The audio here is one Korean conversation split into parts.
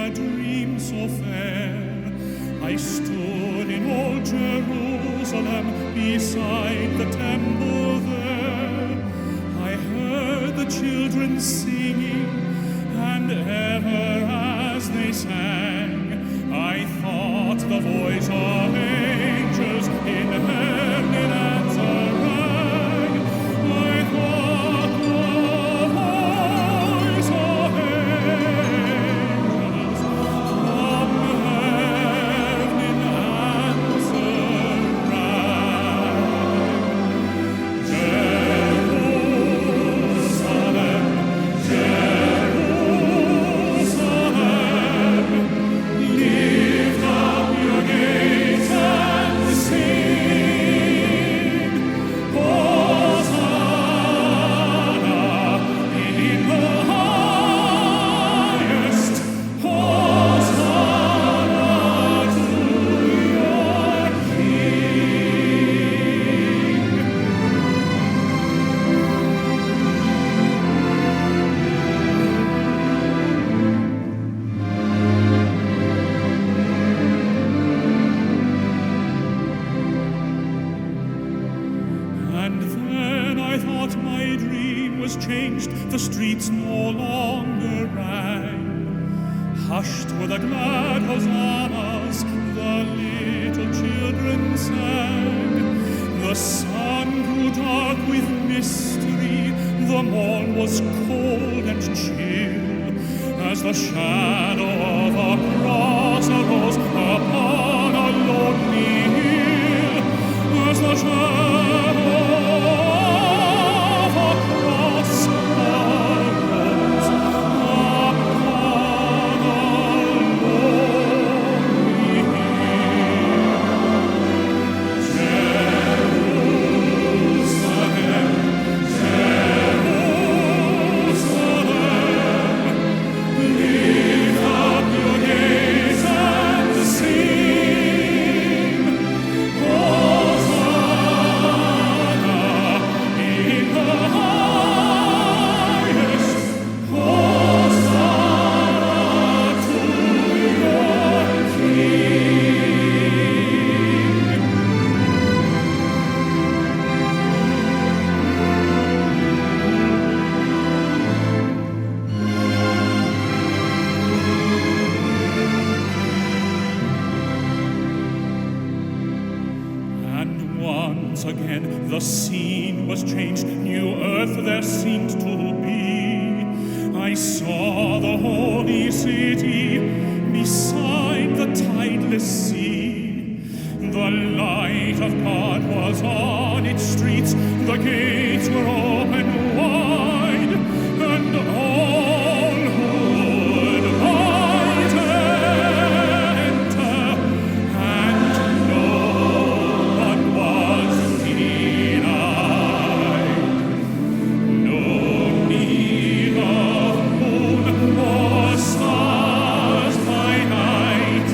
a dream so fair. I stood in old Jerusalem beside the temple there. I heard the children singing, and ever as they sang, I thought the voice of angels in heaven in answer rang. I thought the voice of angels from heaven in answer rang. Jerusalem, Jerusalem, lift up your gates and sing. Hosanna in the highest. Hosanna to your King. And then I thought my dream was changed. The streets no longer rang. Hushed were the glad hosannas, the little children sang. The sun grew dark with mystery, the morn was cold and chill, as the shadow of a cross arose upon a lonely hill. As the shadow of a cross arose upon a lonely hill. Jerusalem, Jerusalem, lift up your gates and sing. Hosanna in the highest. Hosanna to your King. And once again the scene was changed, new earth there seemed to be. I saw the holy city beside the tideless sea. The light of God was on its streets, the gates were open wide, and all who would might enter, and no one was denied. No need of moon or stars by night,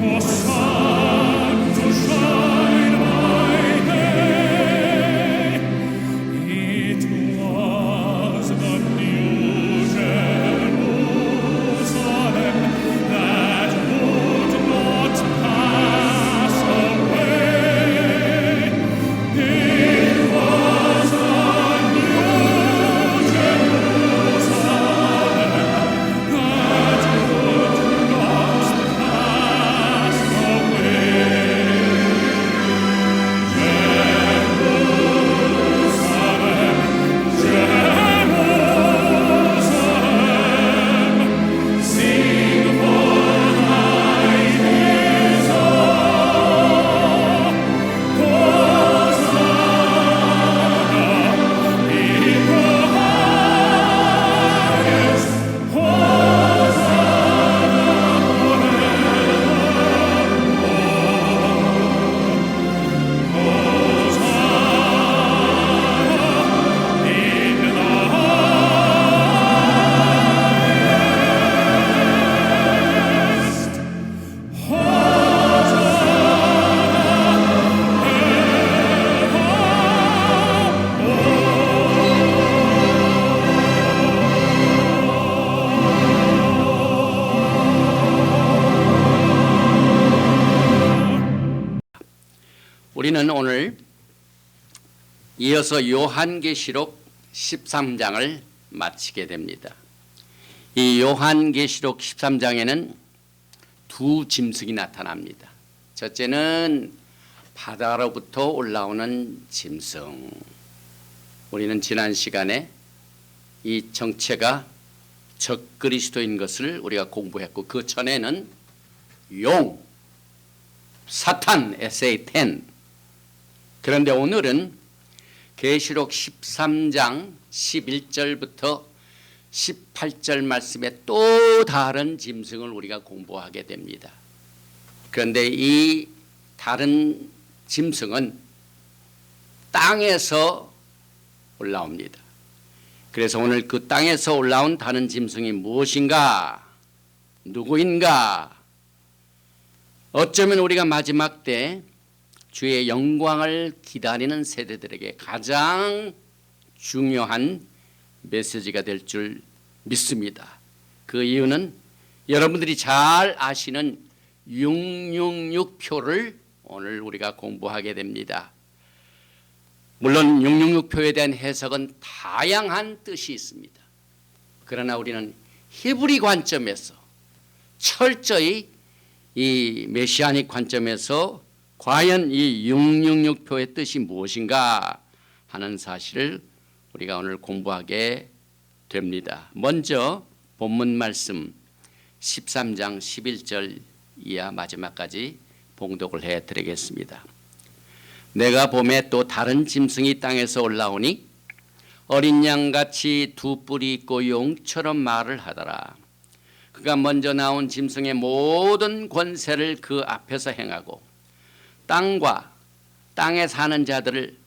or sun to shine by day. It 우리는 오늘 이어서 요한계시록 13장을 마치게 됩니다. 이 요한계시록 13장에는 두 짐승이 나타납니다. 첫째는 바다로부터 올라오는 짐승. 우리는 지난 시간에 이 정체가 적그리스도인 것을 우리가 공부했고, 그 전에는 용, 사탄, SATAN. 그런데 오늘은 계시록 13장 11절부터 18절 말씀에 또 다른 짐승을 우리가 공부하게 됩니다. 그런데 이 다른 짐승은 땅에서 올라옵니다. 그래서 오늘 그 땅에서 올라온 다른 짐승이 무엇인가? 누구인가? 어쩌면 우리가 마지막 때 주의 영광을 기다리는 세대들에게 가장 중요한 메시지가 될 줄 믿습니다. 그 이유는 여러분들이 잘 아시는 666표를 오늘 우리가 공부하게 됩니다. 물론 666표에 대한 해석은 다양한 뜻이 있습니다. 그러나 우리는 히브리 관점에서 철저히 이 메시아닉 관점에서 과연 이 666표의 뜻이 무엇인가 하는 사실을 우리가 오늘 공부하게 됩니다. 먼저 본문 말씀 13장 11절 이하 마지막까지 봉독을 해드리겠습니다. 내가 봄에 또 다른 짐승이 땅에서 올라오니 어린 양같이 두 뿔이 있고 용처럼 말을 하더라. 그가 먼저 나온 짐승의 모든 권세를 그 앞에서 행하고 땅과 땅에 사는 자들을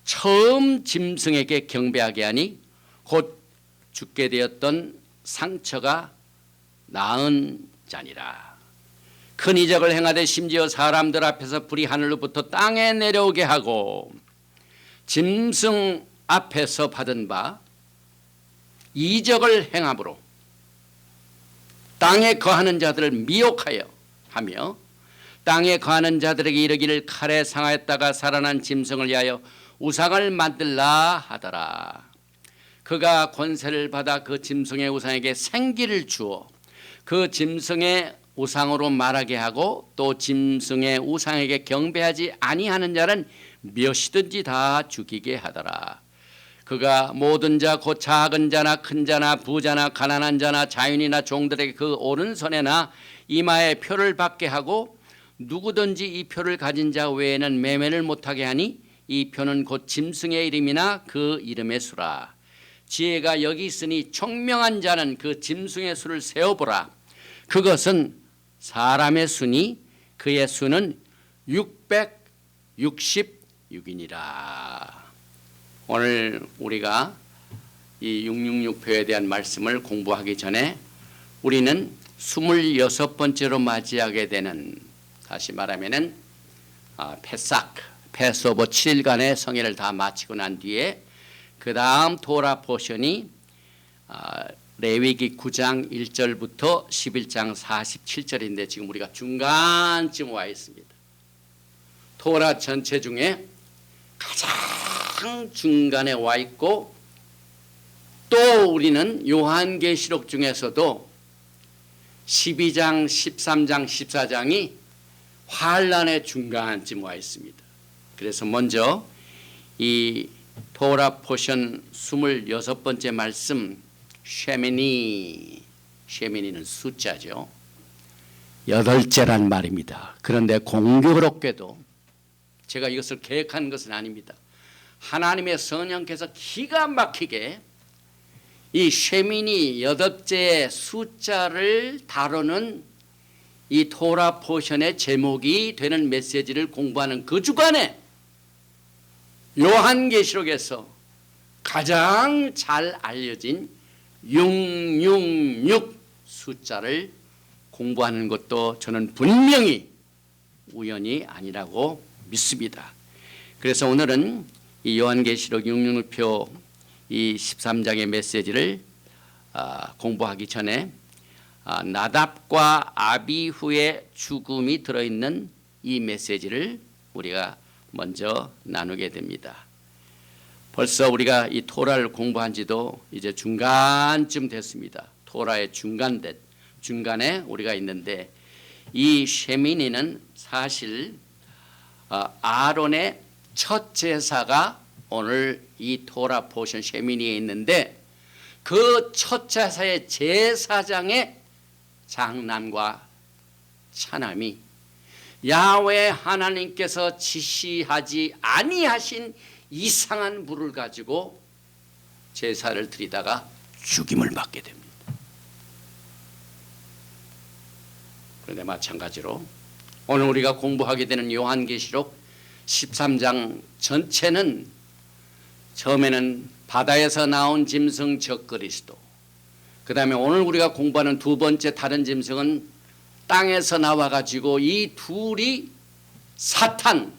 처음 짐승에게 경배하게 하니 곧 죽게 되었던 상처가 나은 자니라. 큰 이적을 행하되 심지어 사람들 앞에서 불이 하늘로부터 땅에 내려오게 하고 짐승 앞에서 받은 바 이적을 행함으로 땅에 거하는 자들을 미혹하여 하며 땅에 거하는 자들에게 이르기를 칼에 상하였다가 살아난 짐승을 위하여 우상을 만들라 하더라. 그가 권세를 받아 그 짐승의 우상에게 생기를 주어 그 짐승의 우상으로 말하게 하고 또 짐승의 우상에게 경배하지 아니하는 자는 몇이든지 다 죽이게 하더라. 그가 모든 자 곧 작은 자나 큰 자나 부자나 가난한 자나 자유인이나 종들에게 그 오른손에나 이마에 표를 받게 하고 누구든지 이 표를 가진 자 외에는 매매를 못하게 하니 이 표는 곧 짐승의 이름이나 그 이름의 수라. 지혜가 여기 있으니 총명한 자는 그 짐승의 수를 세어보라. 그것은 사람의 수니 그의 수는 666이니라. 오늘 우리가 이 666표에 대한 말씀을 공부하기 전에 우리는 26번째로 맞이하게 되는, 다시 말하면은 패삭, 패스오버 7일간의 성회를 다 마치고 난 뒤에 그 다음 토라 포션이 레위기 9장 1절부터 11장 47절인데 지금 우리가 중간쯤 와 있습니다. 토라 전체 중에 가장 중간에 와 있고, 또 우리는 요한계시록 중에서도 12장, 13장, 14장이 환란의 중간쯤 와 있습니다. 그래서 먼저 이 토라 포션 26번째 말씀 쉐미니는 숫자죠. 8째란 말입니다. 그런데 공교롭게도 제가 이것을 계획한 것은 아닙니다. 하나님의 성령께서 기가 막히게 이 쉐미니 8째 숫자를 다루는 이 토라 포션의 제목이 되는 메시지를 공부하는 그 주간에 요한계시록에서 가장 잘 알려진 666 숫자를 공부하는 것도 저는 분명히 우연이 아니라고 믿습니다. 그래서 오늘은 이 요한계시록 666표 이 13장의 메시지를 공부하기 전에 나답과 아비후의 죽음이 들어있는 이 메시지를 우리가 먼저 나누게 됩니다. 벌써 우리가 이 토라를 공부한 지도 이제 중간쯤 됐습니다. 토라의 중간에 우리가 있는데 이 쉐미니는 사실 아론의 첫 제사가 오늘 이 토라 포션 쉐미니에 있는데 그 첫 제사의 제사장의 장남과 차남이 야훼 하나님께서 지시하지 아니하신 이상한 불을 가지고 제사를 드리다가 죽임을 받게 됩니다. 그런데 마찬가지로 오늘 우리가 공부하게 되는 요한계시록 13장 전체는 처음에는 바다에서 나온 짐승 적그리스도, 그 다음에 오늘 우리가 공부하는 두 번째 다른 짐승은 땅에서 나와가지고 이 둘이 사탄,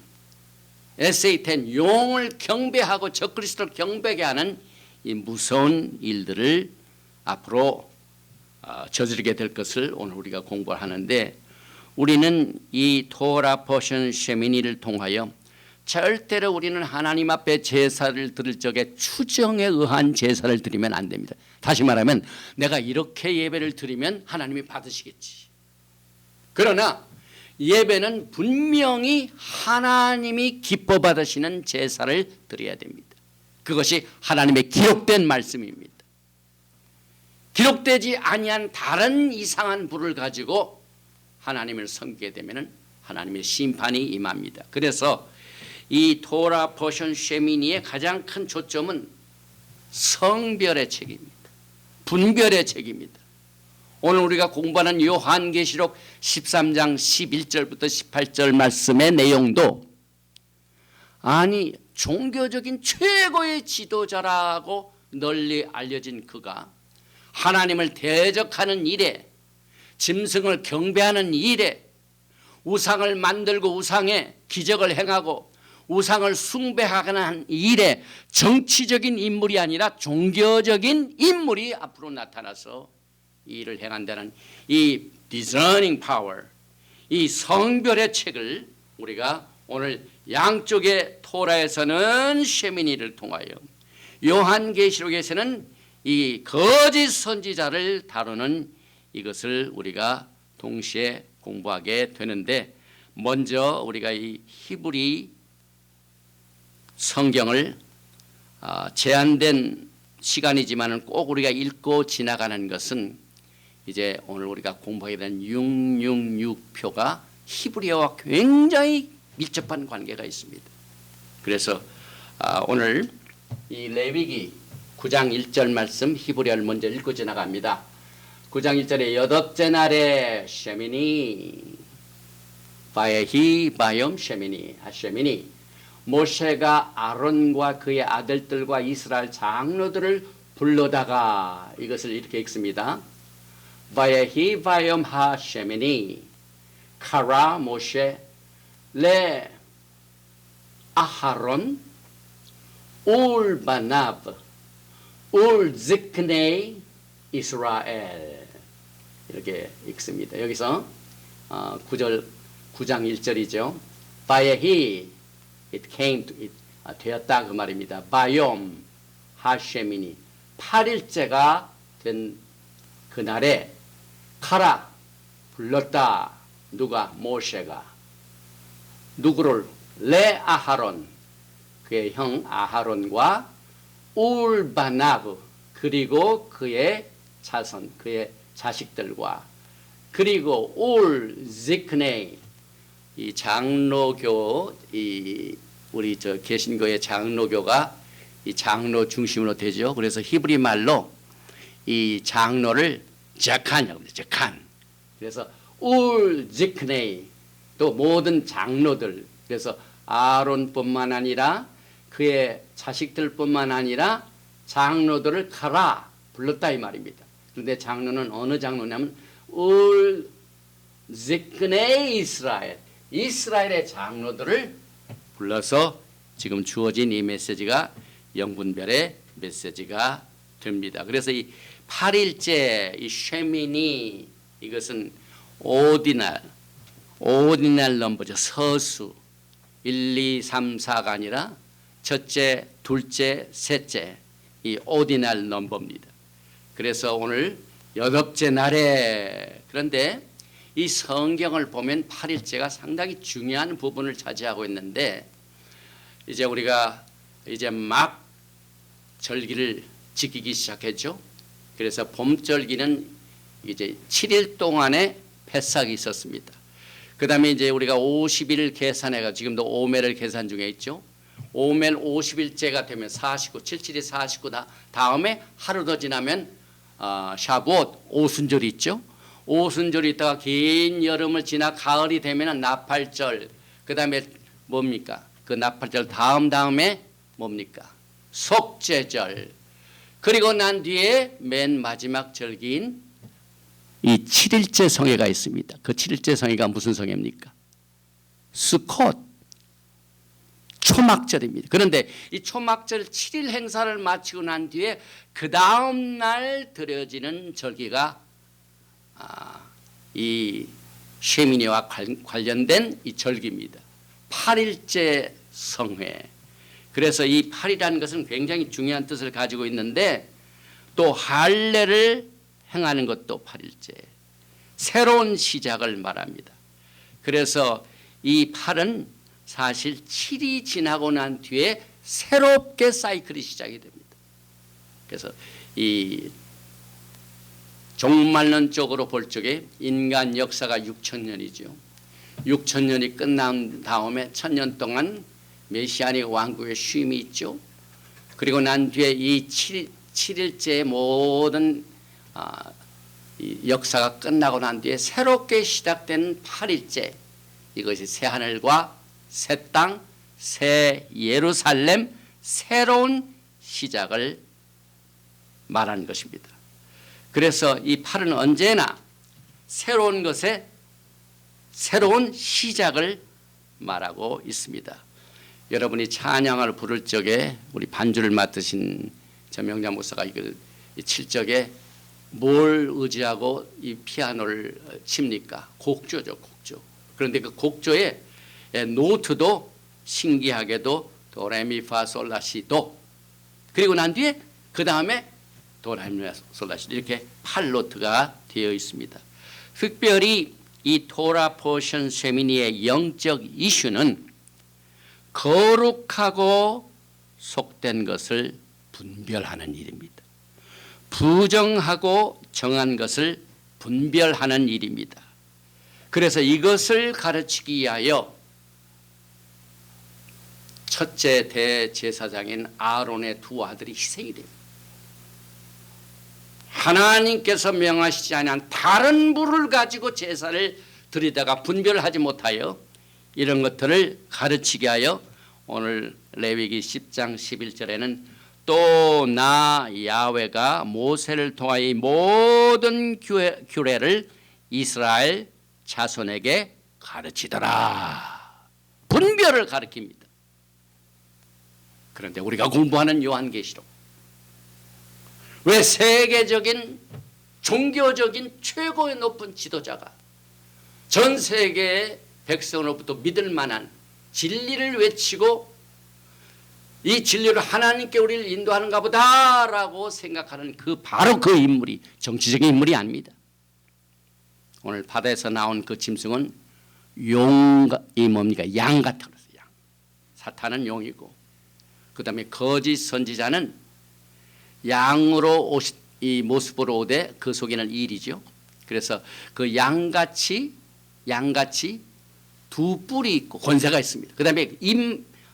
에세이텐, 용을 경배하고 적그리스도를 경배하게 하는 이 무서운 일들을 앞으로 저지르게 될 것을 오늘 우리가 공부하는데, 우리는 이 토라 포션 쉐미니를 통하여 절대로 우리는 하나님 앞에 제사를 드릴 적에 추정에 의한 제사를 드리면 안 됩니다. 다시 말하면 내가 이렇게 예배를 드리면 하나님이 받으시겠지. 그러나 예배는 분명히 하나님이 기뻐 받으시는 제사를 드려야 됩니다. 그것이 하나님의 기록된 말씀입니다. 기록되지 아니한 다른 이상한 불을 가지고 하나님을 섬기게 되면 하나님의 심판이 임합니다. 그래서 이 토라 포션 쉐미니의 가장 큰 초점은 성별의 책입니다. 분별의 책입니다. 오늘 우리가 공부하는 요한계시록 13장 11절부터 18절 말씀의 내용도 아니 종교적인 최고의 지도자라고 널리 알려진 그가 하나님을 대적하는 일에, 짐승을 경배하는 일에, 우상을 만들고 우상에 기적을 행하고 우상을 숭배하는 일에 정치적인 인물이 아니라 종교적인 인물이 앞으로 나타나서 이 일을 행한다는 이 discerning power, 이 성별의 책을 우리가 오늘 양쪽의 토라에서는 쉐미니를 통하여, 요한계시록에서는 이 거짓 선지자를 다루는 이것을 우리가 동시에 공부하게 되는데, 먼저 우리가 이 히브리 성경을 제한된 시간이지만 꼭 우리가 읽고 지나가는 것은 이제 오늘 우리가 공부하게 된 666표가 히브리어와 굉장히 밀접한 관계가 있습니다. 그래서 오늘 이 레위기 9장 1절 말씀 히브리어를 먼저 읽고 지나갑니다. 9장 1절에 여덟째 날에 쉐미니 바에히 바염 쉐미니 하쉐미니, 모세가 아론과 그의 아들들과 이스라엘 장로들을 불러다가 이것을 이렇게 읽습니다. 바에히 바염 하쉐미니 카라 모세 레 아하론 울 바나브 울 지크네 이스라엘, 이렇게 읽습니다. 여기서 9장 1절이죠. 바에히 it came to it, 되었다 그 말입니다. 바욤 하쉐미니, 8일째가 된 그날에 카라 불렀다. 누가? 모세가. 누구를? 레 아하론, 그의 형 아하론과 울바나브, 그리고 그의 자손, 그의 자식들과, 그리고 울 지크네, 이 장로교, 이 우리 저 개신교의 장로교가 이 장로 중심으로 되죠. 그래서 히브리 말로 이 장로를 제칸이라고 그러죠. 제칸. 그래서 울 지크네, 또 모든 장로들, 그래서 아론뿐만 아니라 그의 자식들뿐만 아니라 장로들을 가라 불렀다 이 말입니다. 그런데 장로는 어느 장로냐면 울 지크네 이스라엘, 이스라엘의 장로들을 불러서 지금 주어진 이 메시지가 영분별의 메시지가 됩니다. 그래서 이 8일째 이 쉐미니, 이것은 오디날 넘버죠. 서수. 1, 2, 3, 4가 아니라 첫째, 둘째, 셋째 이 오디날 넘버입니다. 그래서 오늘 8째 날에 그런데 이 성경을 보면 8일째가 상당히 중요한 부분을 차지하고 있는데 이제 우리가 이제 막 절기를 지키기 시작했죠. 그래서 봄절기는 이제 7일 동안의 패삭이 있었습니다. 그 다음에 이제 우리가 50일 계산해가 지금도 오멜을 계산 중에 있죠. 오멜 50일째가 되면 49, 77이 49 다음에 하루 더 지나면 샤부옷 오순절이 있죠. 오순절이 있다가 긴 여름을 지나 가을이 되면 나팔절, 그 다음에 뭡니까? 그 나팔절 다음에 뭡니까? 속죄절. 그리고 난 뒤에 맨 마지막 절기인 이 7일째 성회가 있습니다. 그 7일째 성회가 무슨 성회입니까? 수콧, 초막절입니다. 그런데 이 초막절 7일 행사를 마치고 난 뒤에 그 다음 날 드려지는 절기가 이 쉐미니와 관련된 이 절기입니다. 8일째 성회. 그래서 이 8이라는 것은 굉장히 중요한 뜻을 가지고 있는데 또 할례를 행하는 것도 8일째. 새로운 시작을 말합니다. 그래서 이 8은 사실 7이 지나고 난 뒤에 새롭게 사이클이 시작이 됩니다. 그래서 이 종말론 쪽으로 볼 적에 인간 역사가 6천년이죠. 6천년이 끝난 다음에 1000년 동안 메시아닉 왕국의 쉼이 있죠. 그리고 난 뒤에 이 7일째의 모든 이 역사가 끝나고 난 뒤에 새롭게 시작된 8일째, 이것이 새 하늘과 새 땅, 새 예루살렘, 새로운 시작을 말하는 것입니다. 그래서 이 8은 언제나 새로운 것에 새로운 시작을 말하고 있습니다. 여러분이 찬양을 부를 적에 우리 반주를 맡으신 전명자 목사가 이걸 칠 적에 뭘 의지하고 이 피아노를 칩니까? 곡조죠, 곡조. 그런데 그 곡조의 노트도 신기하게도 도레미파솔라시도, 그리고 난 뒤에 그 다음에 도레미파솔라시 이렇게 8노트가 되어 있습니다. 특별히 이 토라 포션 세미니의 영적 이슈는 거룩하고 속된 것을 분별하는 일입니다. 부정하고 정한 것을 분별하는 일입니다. 그래서 이것을 가르치기 위하여 첫째 대제사장인 아론의 두 아들이 희생이 됩니다. 하나님께서 명하시지 아니한 다른 불을 가지고 제사를 드리다가 분별하지 못하여 이런 것들을 가르치게 하여 오늘 레위기 10장 11절에는 또 나 야훼가 모세를 통하여 이 모든 규례를 이스라엘 자손에게 가르치더라. 분별을 가르칩니다. 그런데 우리가 공부하는 요한계시록, 왜 세계적인 종교적인 최고의 높은 지도자가 전 세계의 백성으로부터 믿을 만한 진리를 외치고 이 진리로 하나님께 우리를 인도하는가 보다라고 생각하는 바로 그 인물이 정치적인 인물이 아닙니다. 오늘 바다에서 나온 그 짐승은 이 뭡니까? 양 같아 그랬어요. 양. 사탄은 용이고, 그 다음에 거짓 선지자는 양으로 이 모습으로 오되 그 속에는 일이죠. 그래서 그 양같이 두 뿔이 있고 권세가 있습니다. 그 다음에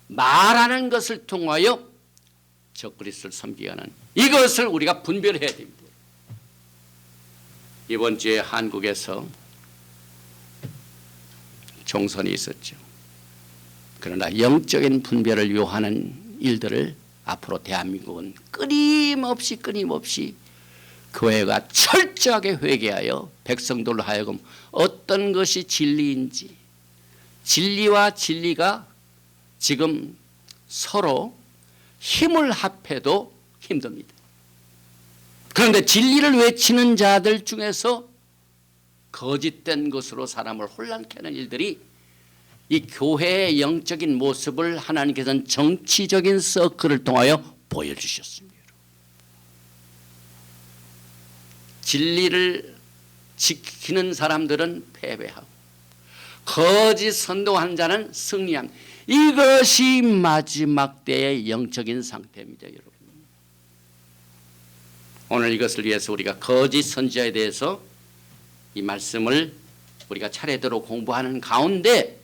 말하는 것을 통하여 적그리스도를 섬기게 하는 이것을 우리가 분별해야 됩니다. 이번 주에 한국에서 총선이 있었죠. 그러나 영적인 분별을 요하는 일들을 앞으로 대한민국은 끊임없이 교회가 철저하게 회개하여 백성들로 하여금 어떤 것이 진리인지, 진리와 진리가 지금 서로 힘을 합해도 힘듭니다. 그런데 진리를 외치는 자들 중에서 거짓된 것으로 사람을 혼란케 하는 일들이 이 교회의 영적인 모습을 하나님께서는 정치적인 서클을 통하여 보여주셨습니다. 진리를 지키는 사람들은 패배하고 거짓 선동하는 자는 승리합니다. 이것이 마지막 때의 영적인 상태입니다, 여러분. 오늘 이것을 위해서 우리가 거짓 선지자에 대해서 이 말씀을 우리가 차례대로 공부하는 가운데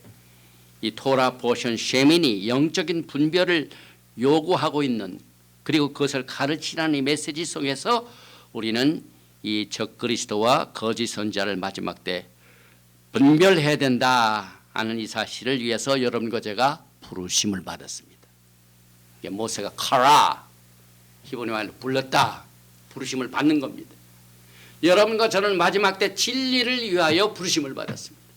이 토라 포션 셰민이 영적인 분별을 요구하고 있는, 그리고 그것을 가르치라는 이 메시지 속에서 우리는 이 적그리스도와 거짓 선지자를 마지막 때 분별해야 된다 하는 이 사실을 위해서 여러분과 제가 부르심을 받았습니다. 이게 모세가 카라, 히브리 말로 불렀다, 부르심을 받는 겁니다. 여러분과 저는 마지막 때 진리를 위하여 부르심을 받았습니다.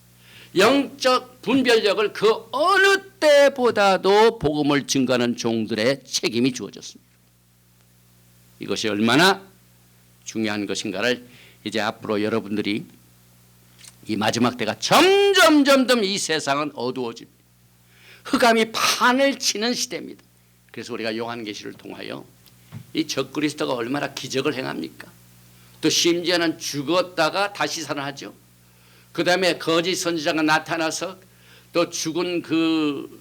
영적 분별력을 그 어느 때보다도 복음을 증거하는 종들의 책임이 주어졌습니다. 이것이 얼마나 중요한 것인가를 이제 앞으로 여러분들이 이 마지막 때가 점점 이 세상은 어두워집니다. 흑암이 판을 치는 시대입니다. 그래서 우리가 요한계시를 통하여 이 적그리스도가 얼마나 기적을 행합니까? 또 심지어는 죽었다가 다시 살아나죠. 그 다음에 거짓 선지자가 나타나서 또 죽은 그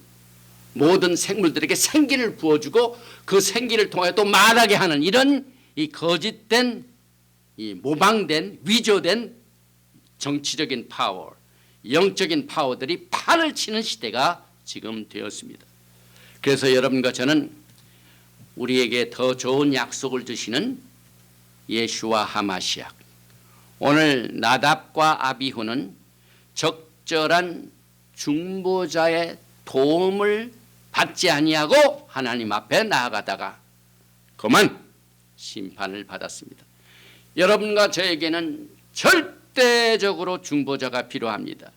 모든 생물들에게 생기를 부어주고 그 생기를 통하여 또 말하게 하는 이런 이 거짓된, 이 모방된, 위조된 정치적인 파워, 영적인 파워들이 판을 치는 시대가 지금 되었습니다. 그래서 여러분과 저는 우리에게 더 좋은 약속을 주시는 예수와 하마시아, 오늘 나답과 아비후는 적절한 중보자의 도움을 받지 아니하고 하나님 앞에 나아가다가 그만 심판을 받았습니다. 여러분과 저에게는 절대적으로 중보자가 필요합니다.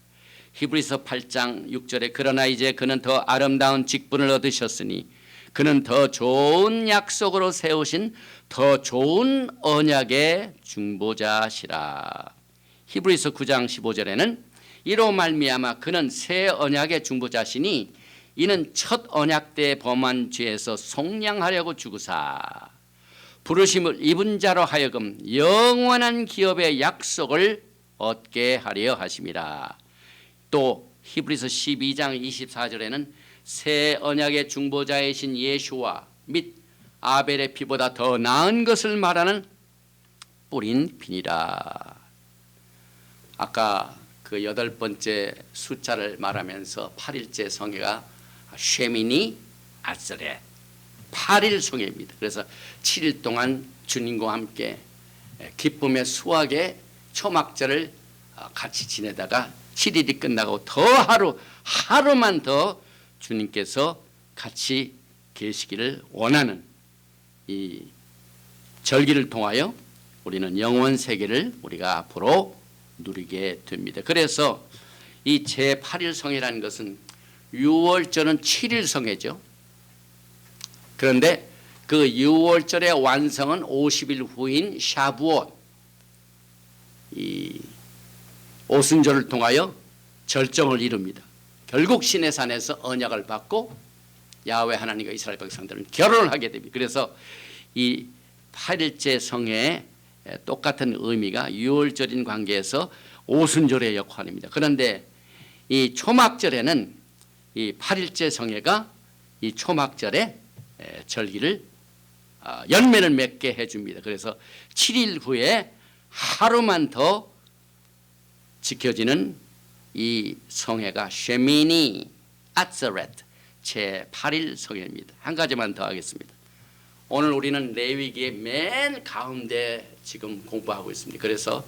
히브리서 8장 6절에 그러나 이제 그는 더 아름다운 직분을 얻으셨으니 그는 더 좋은 약속으로 세우신 더 좋은 언약의 중보자시라. 히브리서 9장 15절에는 이로 말미암아 그는 새 언약의 중보자시니 이는 첫 언약 때 범한 죄에서 속량하려고 주구사 부르심을 입은 자로 하여금 영원한 기업의 약속을 얻게 하려 하심이라. 또 히브리서 12장 24절에는 새 언약의 중보자이신 예수와 및 아벨의 피보다 더 나은 것을 말하는 뿌린 피니라. 아까 그 8번째 숫자를 말하면서 8일째 성회가 쉐미니 아스렛 8일 성회입니다. 그래서 7일 동안 주님과 함께 기쁨의 수확의 초막절을 같이 지내다가 7일이 끝나고 더 하루만 더 주님께서 같이 계시기를 원하는 이 절기를 통하여 우리는 영원 세계를 우리가 앞으로 누리게 됩니다. 그래서 이 제8일 성회라는 것은 6월절은 7일 성회죠. 그런데 그 6월절의 완성은 50일 후인 샤부옷, 이 오순절을 통하여 절정을 이룹니다. 결국 시내산에서 언약을 받고 야훼 하나님과 이스라엘 백성들은 결혼을 하게 됩니다. 그래서 이 8일째 성회의 똑같은 의미가 6월절인 관계에서 오순절의 역할입니다. 그런데 이 초막절에는 이 8일째 성회가 이 초막절의 절기를 열매를 맺게 해줍니다. 그래서 7일 후에 하루만 더 지켜지는 이 성회가 쉐미니 아츠렛 제8일 성회입니다. 한 가지만 더 하겠습니다. 오늘 우리는 레위기의 맨 가운데 지금 공부하고 있습니다. 그래서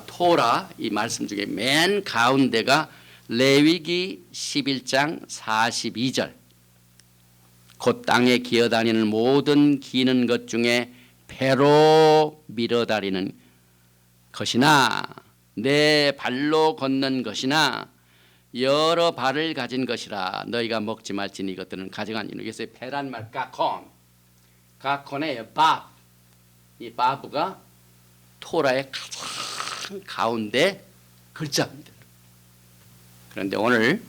토라 이 말씀 중에 맨 가운데가 레위기 11장 42절 곧 땅에 기어다니는 모든 기는 것 중에 배로 밀어다니는 것이나 내 발로 걷는 것이나 여러 발을 가진 것이라 너희가 먹지 말지니 이것들은 가져간 이는 그래서 배란 말 가콘의 밥, 이 바브가 토라의 가장 가운데 글자입니다. 그런데 오늘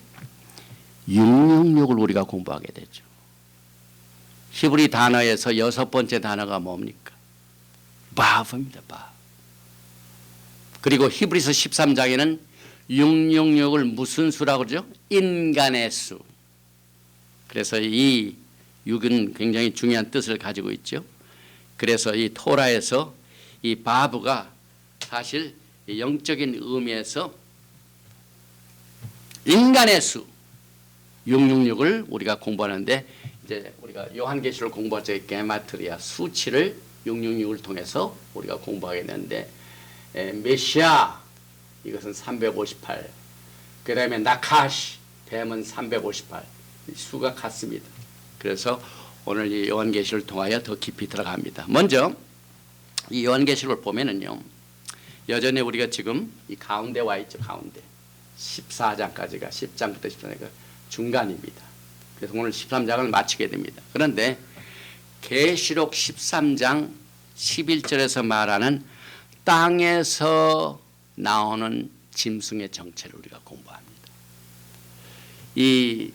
666을 우리가 공부하게 되죠. 히브리 단어에서 6번째 단어가 뭡니까? 바브입니다. 바브. 그리고 히브리서 13장에는 666을 무슨 수라고 그러죠? 인간의 수. 그래서 이 6은 굉장히 중요한 뜻을 가지고 있죠. 그래서 이 토라에서 이 바브가 사실 영적인 의미에서 인간의 수 666을 우리가 공부하는데, 이제 우리가 요한계시록 공부할 때 게마트리아 수치를 666을 통해서 우리가 공부하게 되는데, 메시아 이것은 358, 그 다음에 나카시 뱀은 358, 수가 같습니다. 그래서 오늘 이 요한계시를 통하여 더 깊이 들어갑니다. 먼저 이 요한계시록을 보면은요, 여전히 우리가 지금 이 가운데 와 있죠. 가운데 14장까지가 10장부터 14장까지 중간입니다. 그래서 오늘 13장을 마치게 됩니다. 그런데 계시록 13장 11절에서 말하는 땅에서 나오는 짐승의 정체를 우리가 공부합니다. 이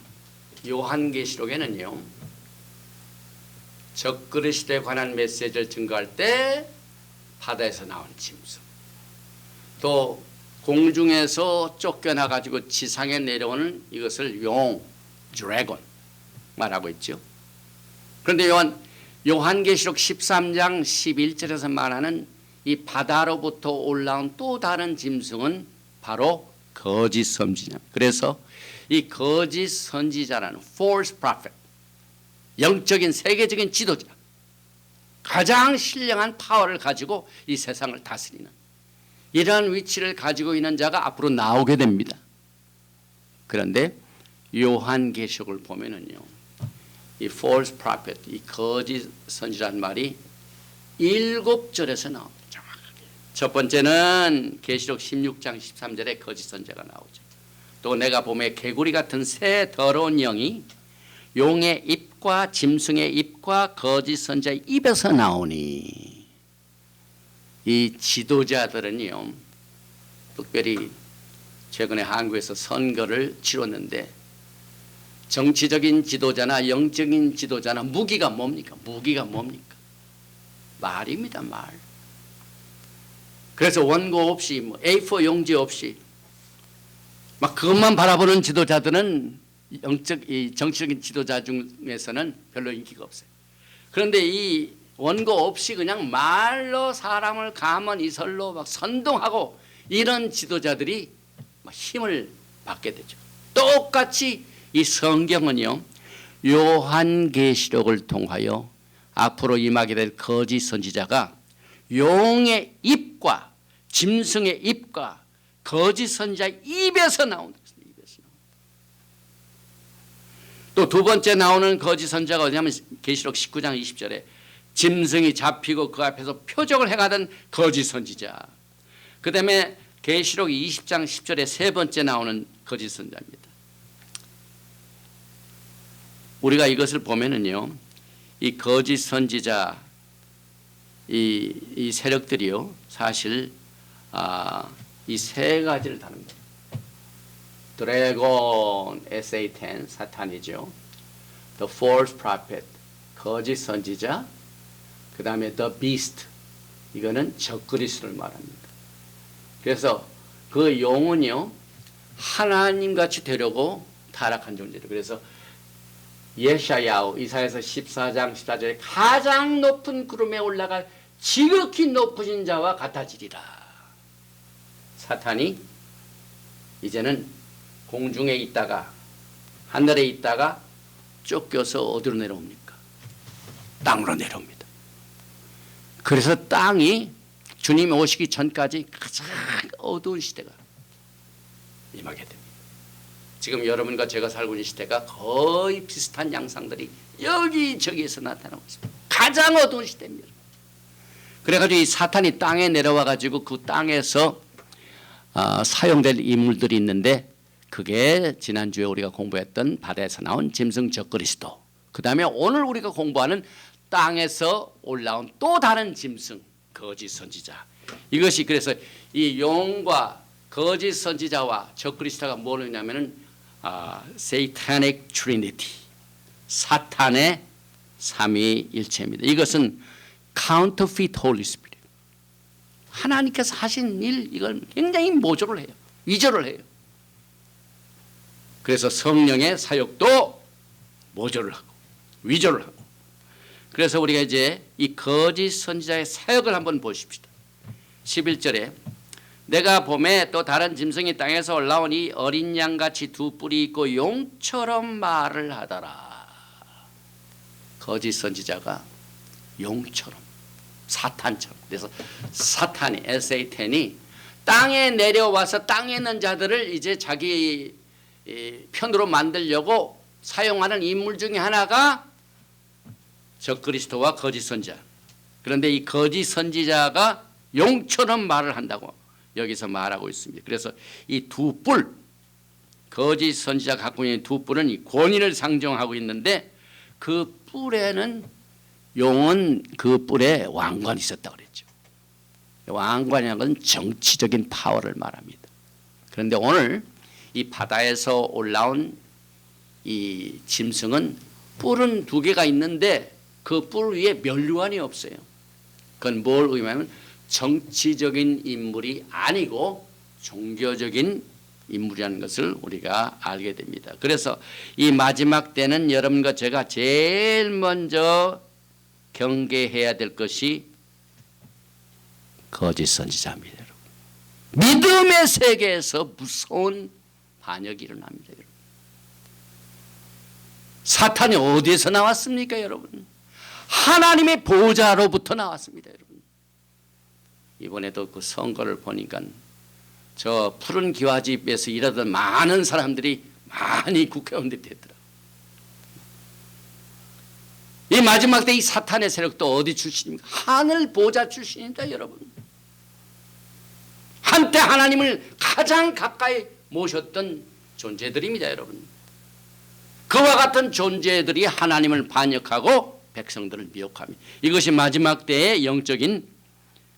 요한계시록에는요, 적그리스도에 관한 메시지를 증거할 때 바다에서 나오는 짐승, 또 공중에서 쫓겨나 가지고 지상에 내려오는 이것을 용, 드래곤 말하고 있죠. 그런데 요한계시록 13장 11절에서 말하는 이 바다로부터 올라온 또 다른 짐승은 바로 거짓 선지자. 그래서 이 거짓 선지자라는 false prophet, 영적인 세계적인 지도자, 가장 신령한 파워를 가지고 이 세상을 다스리는 이러한 위치를 가지고 있는 자가 앞으로 나오게 됩니다. 그런데 요한계시록을 보면은요, 이 false prophet, 이 거짓 선지자란 말이 7절에서 나옵니다. 정확하게. 첫 번째는 계시록 16장 13절에 거짓 선지자가 나오죠. 또 내가 보면 개구리 같은 새 더러운 영이 용의 입과 짐승의 입과 거짓 선지자의 입에서 나오니, 이 지도자들은요, 특별히 최근에 한국에서 선거를 치렀는데 정치적인 지도자나 영적인 지도자나 무기가 뭡니까? 무기가 뭡니까? 말입니다. 말. 그래서 원고 없이 뭐 A4 용지 없이 막 그것만 바라보는 지도자들은 이 정치적인 지도자 중에서는 별로 인기가 없어요. 그런데 이 원고 없이 그냥 말로 사람을 감언 이설로 막 선동하고 이런 지도자들이 힘을 받게 되죠. 똑같이 이 성경은요, 요한계시록을 통하여 앞으로 임하게 될 거짓 선지자가 용의 입과 짐승의 입과 거짓 선지자의 입에서 나온다. 또 두 번째 나오는 거짓 선지자가 어디냐면 계시록 19장 20절에 짐승이 잡히고 그 앞에서 표적을 행하던 거짓 선지자. 그 다음에 계시록 20장 10절에 세 번째 나오는 거짓 선지자입니다. 우리가 이것을 보면은요, 이 거짓 선지자 이 세력들이요, 사실 이 세 가지를 다룹니다. 드래곤, Satan, 사탄이죠. The false prophet, 거짓 선지자. 그 다음에 the beast, 이거는 적그리스도를 말합니다. 그래서 그 용은요, 하나님같이 되려고 타락한 존재죠. 그래서 예샤야hu 이사야서 14장 14절에 가장 높은 구름에 올라갈 지극히 높으신 자와 같아지리라. 사탄이 이제는 공중에 있다가 하늘에 있다가 쫓겨서 어디로 내려옵니까? 땅으로 내려옵니다. 그래서 땅이 주님이 오시기 전까지 가장 어두운 시대가 임하게 됩니다. 지금 여러분과 제가 살고 있는 시대가 거의 비슷한 양상들이 여기저기에서 나타나고 있습니다. 가장 어두운 시대입니다. 그래가지고 이 사탄이 땅에 내려와가지고 그 땅에서 사용될 인물들이 있는데, 그게 지난주에 우리가 공부했던 바다에서 나온 짐승 적그리스도, 그 다음에 오늘 우리가 공부하는 땅에서 올라온 또 다른 짐승 거짓 선지자. 이것이 그래서 이 용과 거짓 선지자와 적그리스도가 뭐냐면은 Satanic Trinity, 사탄의 삼위일체입니다. 이것은 Counterfeit Holy Spirit, 하나님께서 하신 일, 이걸 굉장히 모조를 해요. 위조를 해요. 그래서 성령의 사역도 모조를 하고 위조를 하고. 그래서 우리가 이제 이 거짓 선지자의 사역을 한번 보십시다. 11절에 내가 봄에 또 다른 짐승이 땅에서 올라오니 어린 양같이 두 뿔이 있고 용처럼 말을 하더라. 거짓 선지자가 용처럼, 사탄처럼. 그래서 사탄이, 사탄이 땅에 내려와서 땅에 있는 자들을 이제 자기 편으로 만들려고 사용하는 인물 중에 하나가 적그리스도와 거짓 선지자. 그런데 이 거짓 선지자가 용처럼 말을 한다고 여기서 말하고 있습니다. 그래서 이 두 뿔, 거짓 선지자 갖고 있는 두 뿔은 이 권위를 상징하고 있는데, 그 뿔에는, 용은 그 뿔에 왕관이 있었다고 그랬죠. 왕관이라는 건 정치적인 파워를 말합니다. 그런데 오늘 이 바다에서 올라온 이 짐승은 뿔은 두 개가 있는데 그 뿔 위에 면류관이 없어요. 그건 뭘 의미하면 정치적인 인물이 아니고 종교적인 인물이라는 것을 우리가 알게 됩니다. 그래서 이 마지막 때는 여러분과 제가 제일 먼저 경계해야 될 것이 거짓 선지자입니다. 여러분. 믿음의 세계에서 무서운 반역이 일어납니다. 여러분. 사탄이 어디에서 나왔습니까, 여러분? 하나님의 보좌로부터 나왔습니다, 여러분. 이번에도 그 선거를 보니까 저 푸른 기와집에서 일하던 많은 사람들이 많이 국회의원들이 됐더라고요. 이 마지막 때 이 사탄의 세력도 어디 출신입니까? 하늘 보좌 출신입니다, 여러분. 한때 하나님을 가장 가까이 모셨던 존재들입니다, 여러분. 그와 같은 존재들이 하나님을 반역하고 백성들을 미혹합니다. 이것이 마지막 때의 영적인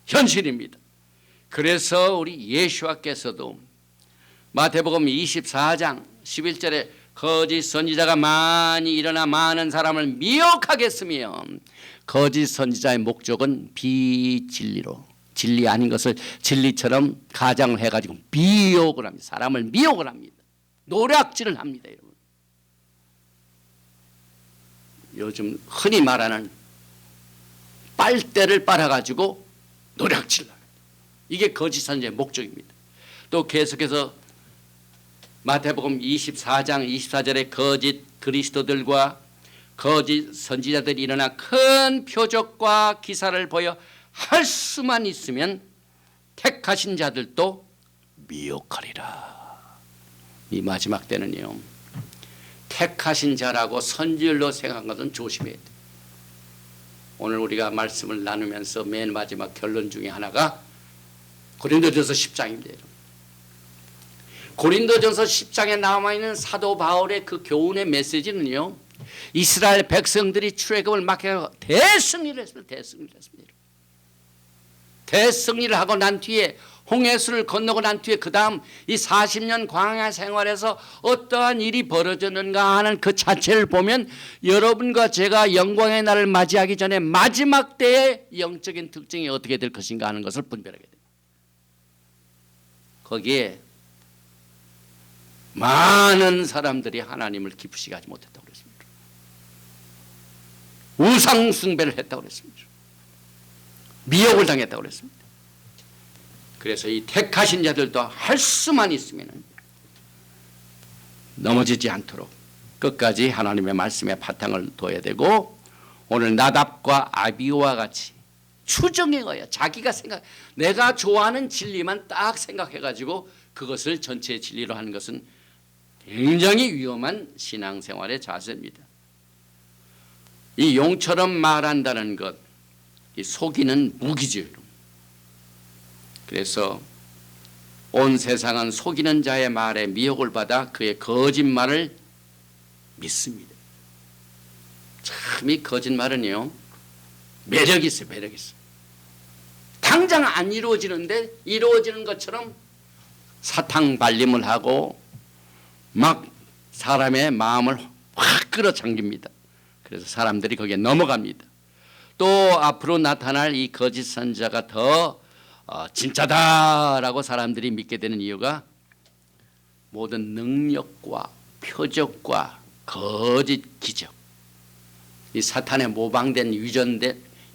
현실입니다. 그래서 우리 예수와께서도 마태복음 24장 11절에 거짓 선지자가 많이 일어나 많은 사람을 미혹하겠으며, 거짓 선지자의 목적은 비진리로, 진리 아닌 것을 진리처럼 가장을 해가지고 미혹을 합니다. 사람을 미혹을 합니다. 노략질을 합니다, 여러분. 요즘 흔히 말하는 빨대를 빨아가지고 노략질을 합니다. 이게 거짓 선지자의 목적입니다. 또 계속해서 마태복음 24장 24절에 거짓 그리스도들과 거짓 선지자들이 일어나 큰 표적과 기사를 보여 할 수만 있으면 택하신 자들도 미혹하리라. 이 마지막 때는요, 택하신 자라고 선지율로 생각한 것은 조심해야 돼요. 오늘 우리가 말씀을 나누면서 맨 마지막 결론 중에 하나가 고린도전서 10장입니다. 고린도전서 10장에 남아있는 사도 바울의 그 교훈의 메시지는요, 이스라엘 백성들이 출애굽을 막혀 대승리를 했습니다. 대승리를 하고 난 뒤에, 홍해수를 건너고 난 뒤에 그 다음 이 40년 광야 생활에서 어떠한 일이 벌어졌는가 하는 그 자체를 보면 여러분과 제가 영광의 날을 맞이하기 전에 마지막 때의 영적인 특징이 어떻게 될 것인가 하는 것을 분별하게 됩니다. 거기에 많은 사람들이 하나님을 기쁘시게 하지 못했다고 그랬습니다. 우상 숭배를 했다고 그랬습니다. 미혹을 당했다고 그랬습니다. 그래서 이 택하신 자들도 할 수만 있으면 넘어지지 않도록 끝까지 하나님의 말씀에 바탕을 둬야 되고, 오늘 나답과 아비오와 같이 추정해 가야, 자기가 내가 좋아하는 진리만 딱 생각해가지고 그것을 전체 진리로 하는 것은 굉장히 위험한 신앙생활의 자세입니다. 이 용처럼 말한다는 것, 이 속이는 무기죠. 그래서 온 세상은 속이는 자의 말에 미혹을 받아 그의 거짓말을 믿습니다. 참 이 거짓말은요, 매력이 있어요. 매력이 있어요. 당장 안 이루어지는데 이루어지는 것처럼 사탕 발림을 하고 막 사람의 마음을 확 끌어당깁니다. 그래서 사람들이 거기에 넘어갑니다. 또 앞으로 나타날 이 거짓 선지자가 더 진짜다라고 사람들이 믿게 되는 이유가 모든 능력과 표적과 거짓 기적, 이 사탄의 모방된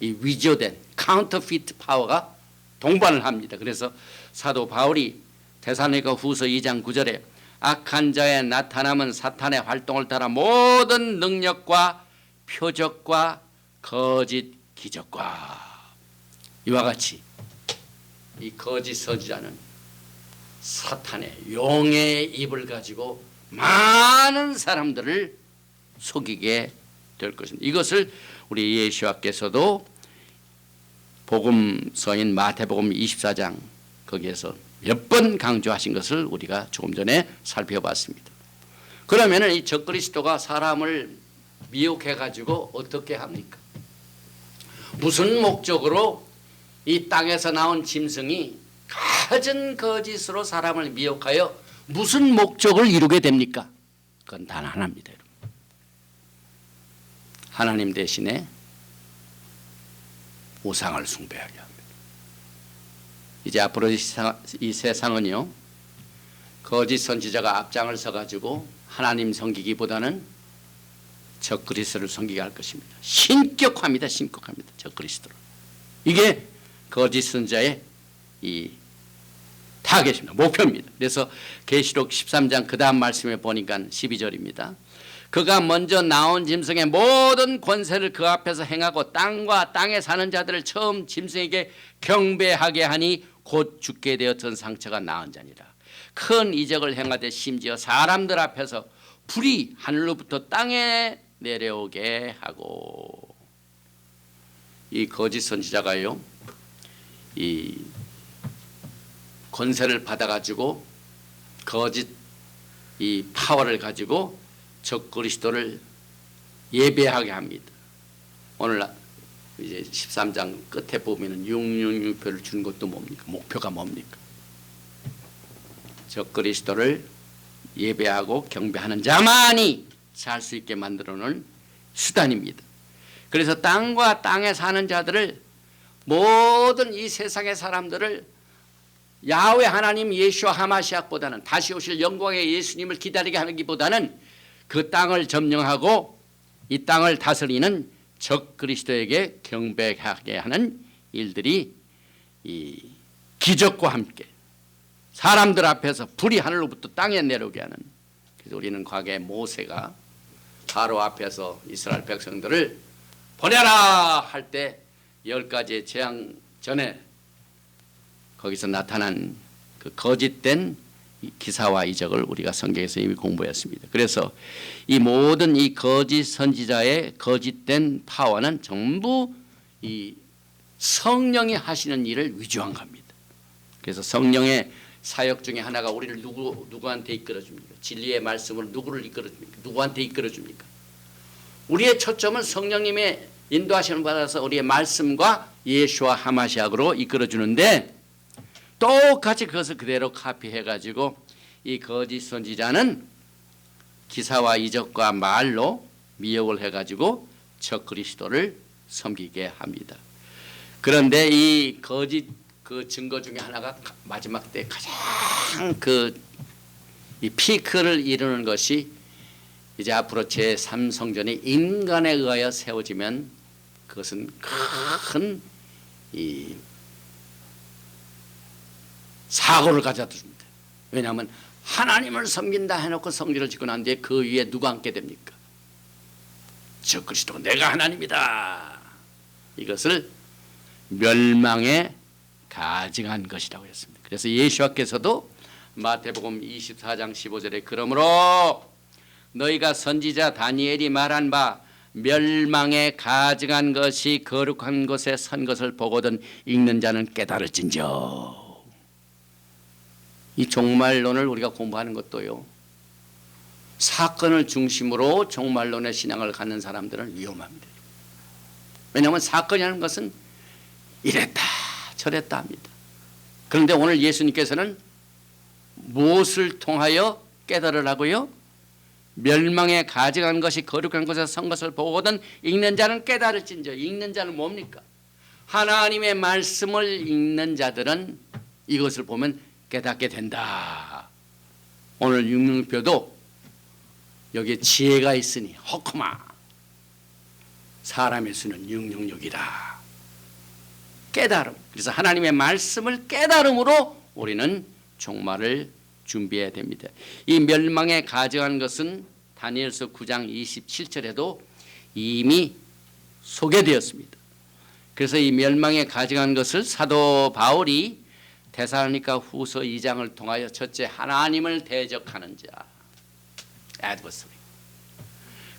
위조된 카운터피트 파워가 동반을 합니다. 그래서 사도 바울이 데살로니가 후서 2장 9절에 악한 자의 나타남은 사탄의 활동을 따라 모든 능력과 표적과 거짓 기적과 이와 같이 이 거짓 선지자는 사탄의 용의 입을 가지고 많은 사람들을 속이게 될 것입니다. 이것을 우리 예수와께서도 복음서인 마태복음 24장 거기에서 몇 번 강조하신 것을 우리가 조금 전에 살펴봤습니다. 그러면 이 적그리스도가 사람을 미혹해 가지고 어떻게 합니까? 무슨 목적으로 이 땅에서 나온 짐승이 갖은 거짓으로 사람을 미혹하여 무슨 목적을 이루게 됩니까? 그건 단 하나입니다. 하나님 대신에 우상을 숭배하게 합니다. 이제 앞으로 이 세상은요, 거짓 선지자가 앞장을 서가지고 하나님 섬기기보다는 적그리스도를 섬기게 할 것입니다. 신격화입니다. 신격화입니다. 적그리스도를. 이게 거짓 선지자의 이 타겟입니다. 목표입니다. 그래서 계시록 13장 그 다음 말씀에 보니까 12절입니다. 그가 먼저 나온 짐승의 모든 권세를 그 앞에서 행하고 땅과 땅에 사는 자들을 처음 짐승에게 경배하게 하니 곧 죽게 되었던 상처가 나은 자니라. 큰 이적을 행하되 심지어 사람들 앞에서 불이 하늘로부터 땅에 내려오게 하고. 이 거짓 선지자가요, 이 권세를 받아가지고 거짓 이 파워를 가지고 적그리스도를 예배하게 합니다. 오늘 이제 13장 끝에 보면은 666표를 주는 것도 뭡니까? 목표가 뭡니까? 적그리스도를 예배하고 경배하는 자만이 살 수 있게 만들어 놓은 수단입니다. 그래서 땅과 땅에 사는 자들을, 모든 이 세상의 사람들을 야훼 하나님 예수와 하마시아보다는, 다시 오실 영광의 예수님을 기다리게 하기보다는 그 땅을 점령하고 이 땅을 다스리는 적그리스도에게 경배하게 하는 일들이 이 기적과 함께 사람들 앞에서 불이 하늘로부터 땅에 내려오게 하는. 그래서 우리는 과거에 모세가 바로 앞에서 이스라엘 백성들을 보내라 할 때 10가지의 재앙 전에 거기서 나타난 그 거짓된 기사와 이적을 우리가 성경에서 이미 공부했습니다. 그래서 이 모든 이 거짓 선지자의 거짓된 파워는 전부 이 성령이 하시는 일을 위조한 겁니다. 그래서 성령의 사역 중에 하나가 우리를 누구한테 이끌어줍니까? 진리의 말씀으로 누구를 이끌어줍니까? 누구한테 이끌어줍니까? 우리의 초점은 성령님의 인도하심을 받아서 우리의 말씀과 예수와 하마시아로 이끌어주는데, 똑같이 그것을 그대로 카피해가지고 이 거짓 선지자는 기사와 이적과 말로 미혹을 해가지고 적그리스도를 섬기게 합니다. 그런데 이 거짓 그 증거 중에 하나가 마지막 때 가장 이 피크를 이루는 것이 이제 앞으로 제3성전이 인간에 의하여 세워지면 그것은 큰 이 사고를 가져다 줍니다. 왜냐하면 하나님을 섬긴다 해놓고 성전을 짓고 난 뒤에 그 위에 누가 앉게 됩니까? 적그리스도가 내가 하나님이다. 이것을 멸망에 가증한 것이라고 했습니다. 그래서 예수께서도 마태복음 24장 15절에 그러므로 너희가 선지자 다니엘이 말한 바 멸망에 가증한 것이 거룩한 곳에 선 것을 보거든 읽는 자는 깨달을진저. 이 종말론을 우리가 공부하는 것도요, 사건을 중심으로 종말론의 신앙을 갖는 사람들은 위험합니다. 왜냐하면 사건이라는 것은 이랬다 저랬다 합니다. 그런데 오늘 예수님께서는 무엇을 통하여 깨달으라고요? 멸망에 가져간 것이 거룩한 곳에 선 것을 보거든 읽는 자는 깨달을진저. 읽는 자는 뭡니까? 하나님의 말씀을 읽는 자들은 이것을 보면 깨닫게 된다. 오늘 육령표도 여기에 지혜가 있으니 허크마 사람의 수는 666이다. 깨달음. 그래서 하나님의 말씀을 깨달음으로 우리는 종말을 준비해야 됩니다. 이 멸망에 가져간 것은 다니엘서 9장 27절에도 이미 소개되었습니다. 그래서 이 멸망에 가져간 것을 사도 바울이 데살로니가 후서 2장을 통하여 첫째 하나님을 대적하는 자 adversary,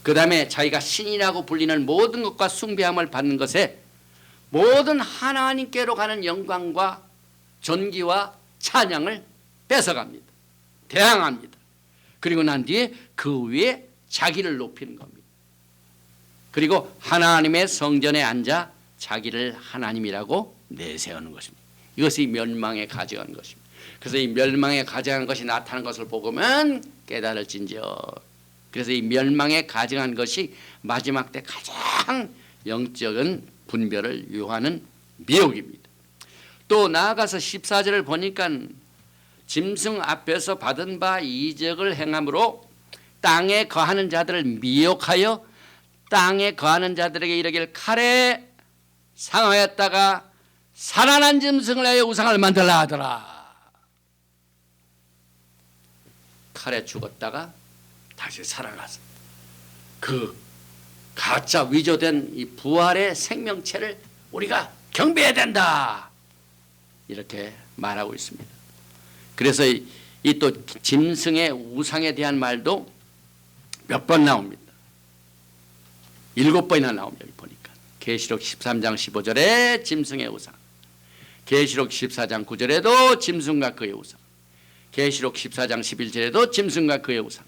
그 다음에 자기가 신이라고 불리는 모든 것과 숭배함을 받는 것에 모든 하나님께로 가는 영광과 존귀와 찬양을 뺏어갑니다. 대항합니다. 그리고 난 뒤에 그 위에 자기를 높이는 겁니다. 그리고 하나님의 성전에 앉아 자기를 하나님이라고 내세우는 것입니다. 이것이 멸망에 가져간 것입니다. 그래서 이 멸망에 가져간 것이 나타난 것을 보고만 깨달을진저. 그래서 이 멸망에 가져간 것이 마지막 때 가장 영적인 분별을 요하는 미혹입니다. 또 나아가서 14절을 보니까 짐승 앞에서 받은 바 이적을 행함으로 땅에 거하는 자들을 미혹하여 땅에 거하는 자들에게 이르기를 칼에 상하였다가 살아난 짐승을 하여 우상을 만들라 하더라. 칼에 죽었다가 다시 살아나서 그 가짜 위조된 이 부활의 생명체를 우리가 경배해야 된다. 이렇게 말하고 있습니다. 그래서 이 또 짐승의 우상에 대한 말도 몇 번 나옵니다. 7번이나 나옵니다. 여기 보니까 계시록 13장 15절에 짐승의 우상, 계시록 14장 9절에도 짐승과 그의 우상, 계시록 14장 11절에도 짐승과 그의 우상,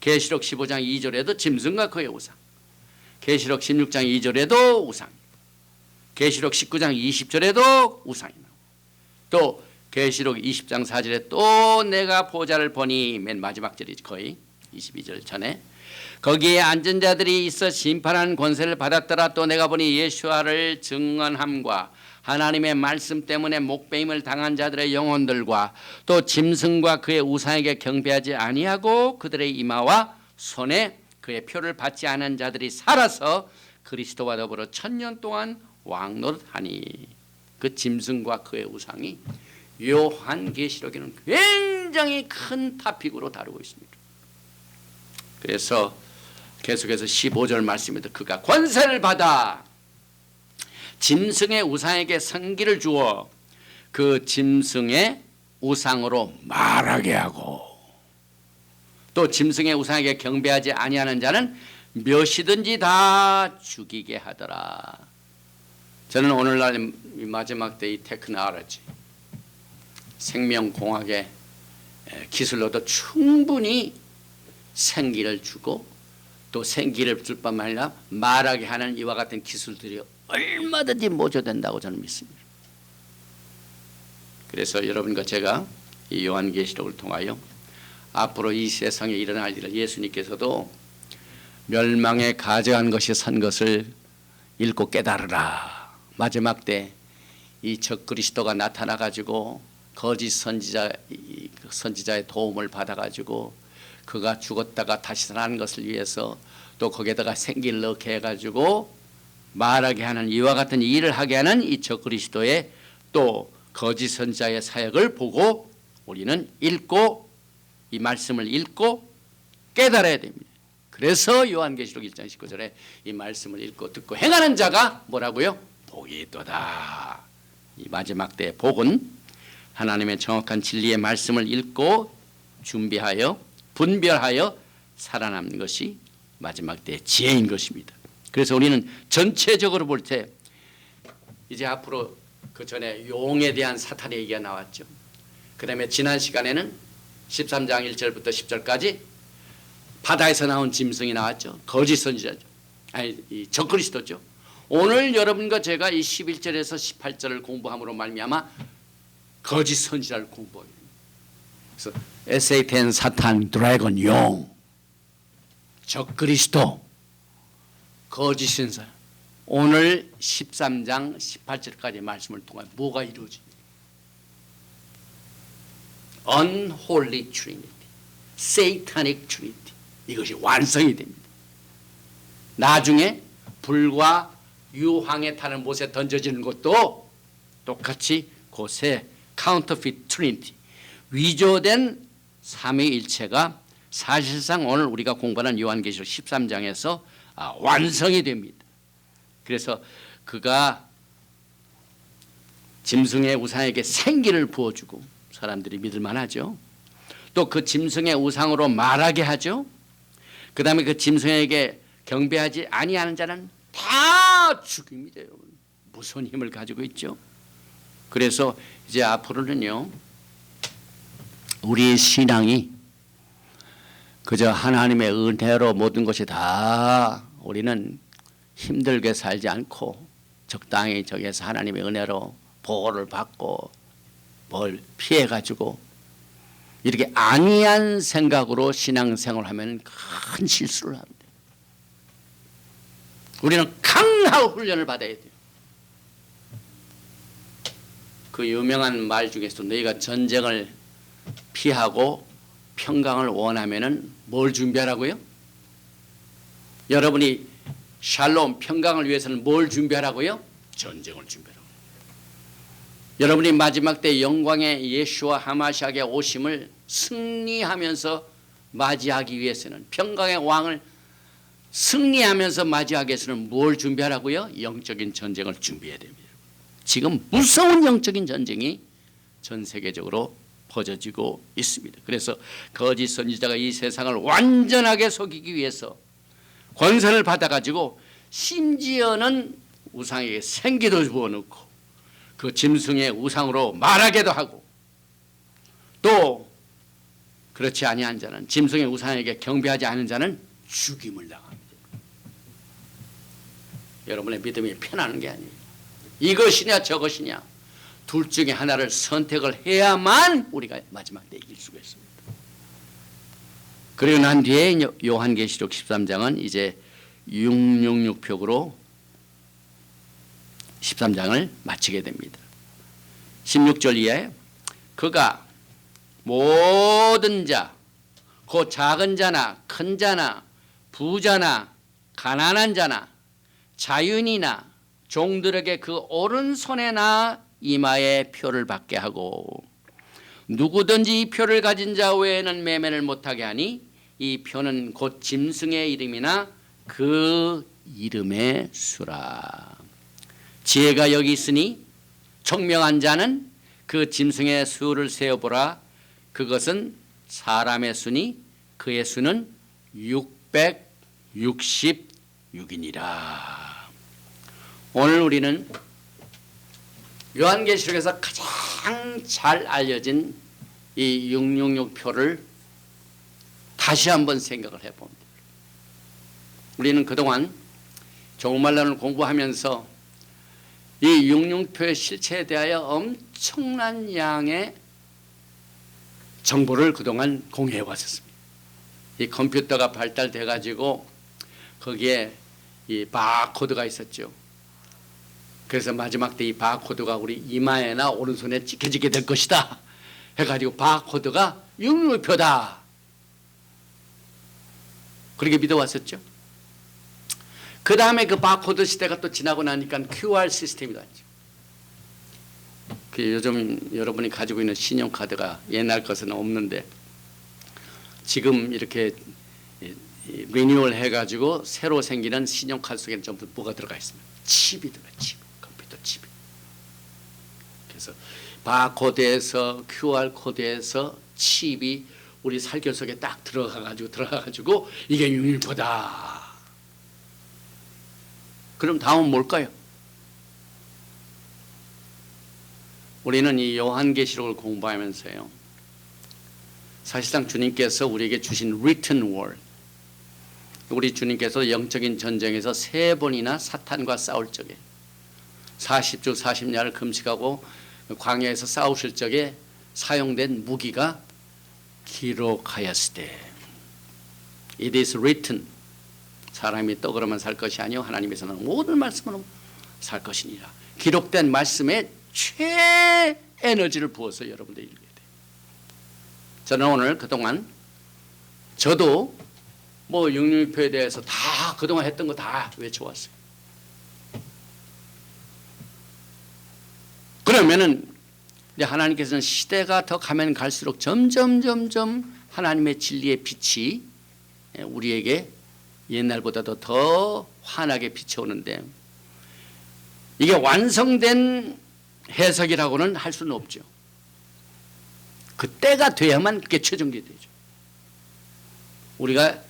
계시록 15장 2절에도 짐승과 그의 우상, 계시록 16장 2절에도 우상, 계시록 19장 20절에도 우상이 나옵니다. 또 계시록 20장 4절에 또 내가 보좌를 보니, 맨 마지막 절이지, 거의 22절 전에 거기에 앉은 자들이 있어 심판하는 권세를 받았더라. 또 내가 보니 예수와를 증언함과 하나님의 말씀 때문에 목배임을 당한 자들의 영혼들과 또 짐승과 그의 우상에게 경배하지 아니하고 그들의 이마와 손에 그의 표를 받지 않은 자들이 살아서 그리스도와 더불어 1000년 동안 왕노릇하니. 그 짐승과 그의 우상이 요한계시록에는 굉장히 큰 토픽으로 다루고 있습니다. 그래서 계속해서 15절 말씀입니다. 그가 권세를 받아 짐승의 우상에게 성기를 주어 그 짐승의 우상으로 말하게 하고 또 짐승의 우상에게 경배하지 아니하는 자는 몇이든지 다 죽이게 하더라. 저는 오늘날 마지막 때 이 테크놀로지 생명공학의 기술로도 충분히 생기를 주고 또 생기를 줄 뿐만 아니라 말하게 하는 이와 같은 기술들이 얼마든지 모조된다고 저는 믿습니다. 그래서 여러분과 제가 이 요한계시록을 통하여 앞으로 이 세상에 일어날 일을 예수님께서도 멸망에 가져간 것이 선 것을 읽고 깨달으라. 마지막 때 이 적그리스도가 나타나 가지고 거짓 선지자의 도움을 받아 가지고 그가 죽었다가 다시 살아나는 것을 위해서 또 거기에다가 생기를 넣게 해가지고 말하게 하는 이와 같은 일을 하게 하는 이 적그리스도의 또 거짓 선지자의 사역을 보고 우리는 읽고 이 말씀을 읽고 깨달아야 됩니다. 그래서 요한계시록 1장 19절에 이 말씀을 읽고 듣고 행하는 자가 뭐라고요? 복이 있도다. 이 마지막 때의 복은 하나님의 정확한 진리의 말씀을 읽고 준비하여 분별하여 살아남는 것이 마지막 때의 지혜인 것입니다. 그래서 우리는 전체적으로 볼 때 이제 앞으로 그 전에 용에 대한 사탄의 얘기가 나왔죠. 그 다음에 지난 시간에는 13장 1절부터 10절까지 바다에서 나온 짐승이 나왔죠. 거짓 선지자죠. 아니 이 적그리스도죠. 오늘 여러분과 제가 이 11절에서 18절을 공부함으로 말미암아 거짓 선지자를 공부해요. 그래서 에세이텐 사탄 드래곤 용 적그리스도, 거짓 신사. 오늘 13장 18절까지 말씀을 통해 뭐가 이루어집니까? Unholy Trinity, Satanic Trinity. 이것이 완성이 됩니다. 나중에 불과 유황에 타는 못에 던져지는 것도 똑같이 곳에 Counterfeit Trinity, 위조된 삼위일체가 사실상 오늘 우리가 공부하는 요한계시록 13장에서 완성이 됩니다. 그래서 그가 짐승의 우상에게 생기를 부어주고 사람들이 믿을 만하죠. 또 그 짐승의 우상으로 말하게 하죠. 그 다음에 그 짐승에게 경배하지 아니하는 자는 다 죽임이 돼요. 무서운 힘을 가지고 있죠. 그래서 이제 앞으로는요, 우리의 신앙이 그저 하나님의 은혜로 모든 것이 다, 우리는 힘들게 살지 않고 적당히 저기에서 하나님의 은혜로 보호를 받고 뭘 피해가지고 이렇게 안이한 생각으로 신앙생활을 하면 큰 실수를 합니다. 우리는 강하고 훈련을 받아야 돼요. 그 유명한 말 중에서 너희가 전쟁을 피하고 평강을 원하면은 뭘 준비하라고요? 여러분이 샬롬 평강을 위해서는 뭘 준비하라고요? 전쟁을 준비하라고. 여러분이 마지막 때 영광의 예수와 하마시아의 오심을 승리하면서 맞이하기 위해서는, 평강의 왕을 승리하면서 맞이하기 위해서는 뭘 준비하라고요? 영적인 전쟁을 준비해야 됩니다. 지금 무서운 영적인 전쟁이 전 세계적으로 퍼져지고 있습니다. 그래서 거짓 선지자가 이 세상을 완전하게 속이기 위해서 권세를 받아가지고 심지어는 우상에게 생기도 부어놓고 그 짐승의 우상으로 말하게도 하고, 또 그렇지 아니한 자는, 짐승의 우상에게 경배하지 않은 자는 죽임을 당합니다. 여러분의 믿음이 편하는 게 아니에요. 이것이냐 저것이냐 둘 중에 하나를 선택을 해야만 우리가 마지막 때 이길 수가 있습니다. 그리고 난 뒤에 요한계시록 13장은 이제 666표구로 13장을 마치게 됩니다. 16절 이하에 그가 모든 자, 그 작은 자나 큰 자나 부자나 가난한 자나 자유인이나 종들에게 그 오른손에나 이마에 표를 받게 하고, 누구든지 이 표를 가진 자 외에는 매매를 못하게 하니 이 표는 곧 짐승의 이름이나 그 이름의 수라. 지혜가 여기 있으니 총명한 자는 그 짐승의 수를 세어보라. 그것은 사람의 수니 그의 수는 666이니라. 오늘 우리는 요한계시록에서 가장 잘 알려진 이 666표를 다시 한번 생각을 해봅니다. 우리는 그동안 종말론을 공부하면서 이 666표의 실체에 대하여 엄청난 양의 정보를 그동안 공유해 왔었습니다. 이 컴퓨터가 발달돼 가지고 거기에 이 바코드가 있었죠. 그래서 마지막 때 이 바코드가 우리 이마에나 오른손에 찍혀지게 될 것이다 해가지고 바코드가 666표다 그렇게 믿어왔었죠. 그 다음에 그 바코드 시대가 또 지나고 나니까 QR 시스템이 왔죠. 그 요즘 여러분이 가지고 있는 신용카드가 옛날 것은 없는데 지금 이렇게 리뉴얼 해가지고 새로 생기는 신용카드 속에는 전부 뭐가 들어가 있습니다. 칩이 들어가 있어요. 칩. 컴퓨터 칩이. 그래서 바코드에서 QR 코드에서 칩이 우리 살결 속에 딱 들어가가지고 이게 유일보다. 그럼 다음은 뭘까요? 우리는 이 요한계시록을 공부하면서요, 사실상 주님께서 우리에게 주신 written word, 우리 주님께서 영적인 전쟁에서 3번이나 사탄과 싸울 적에 40주 40야를 금식하고 광야에서 싸우실 적에 사용된 무기가 기록하였을 때 It is written, 사람이 떡으로만 살 것이 아니요 하나님께서는 모든 말씀으로 살 것이니라. 기록된 말씀에 최에너지를 부어서 여러분들이 읽어야 돼요. 저는 오늘 그동안 저도 뭐 육륜표에 대해서 다 그동안 했던 거 다 외쳐왔어요. 그러면은 하나님께서는 시대가 더 가면 갈수록 점점 하나님의 진리의 빛이 우리에게 옛날보다도 더 환하게 비춰오는데, 이게 완성된 해석이라고는 할 수는 없죠. 그때가 돼야만 그게 최종이 되죠. 우리가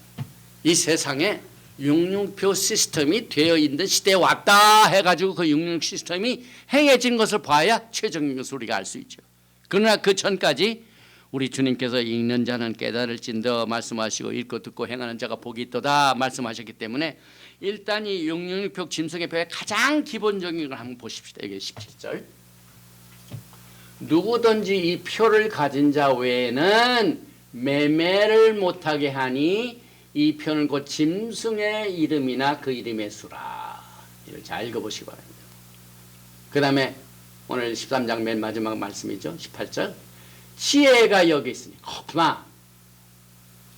이 세상에 육륜표 시스템이 되어 있는 시대에 왔다 해가지고 그 육륜 시스템이 행해진 것을 봐야 최종인 것을 우리가 알 수 있죠. 그러나 그 전까지 우리 주님께서 읽는 자는 깨달을진더 말씀하시고 읽고 듣고 행하는 자가 복이 있도다 말씀하셨기 때문에 일단 이 육륜표 짐승의 표의 가장 기본적인 걸 한번 보십시다. 이게 17절. 누구든지 이 표를 가진 자 외에는 매매를 못하게 하니 이 표는 곧 짐승의 이름이나 그 이름의 수라. 이걸 잘 읽어보시기 바랍니다. 그 다음에 오늘 13장 맨 마지막 말씀이죠. 18절. 지혜가 여기 있으니 거기마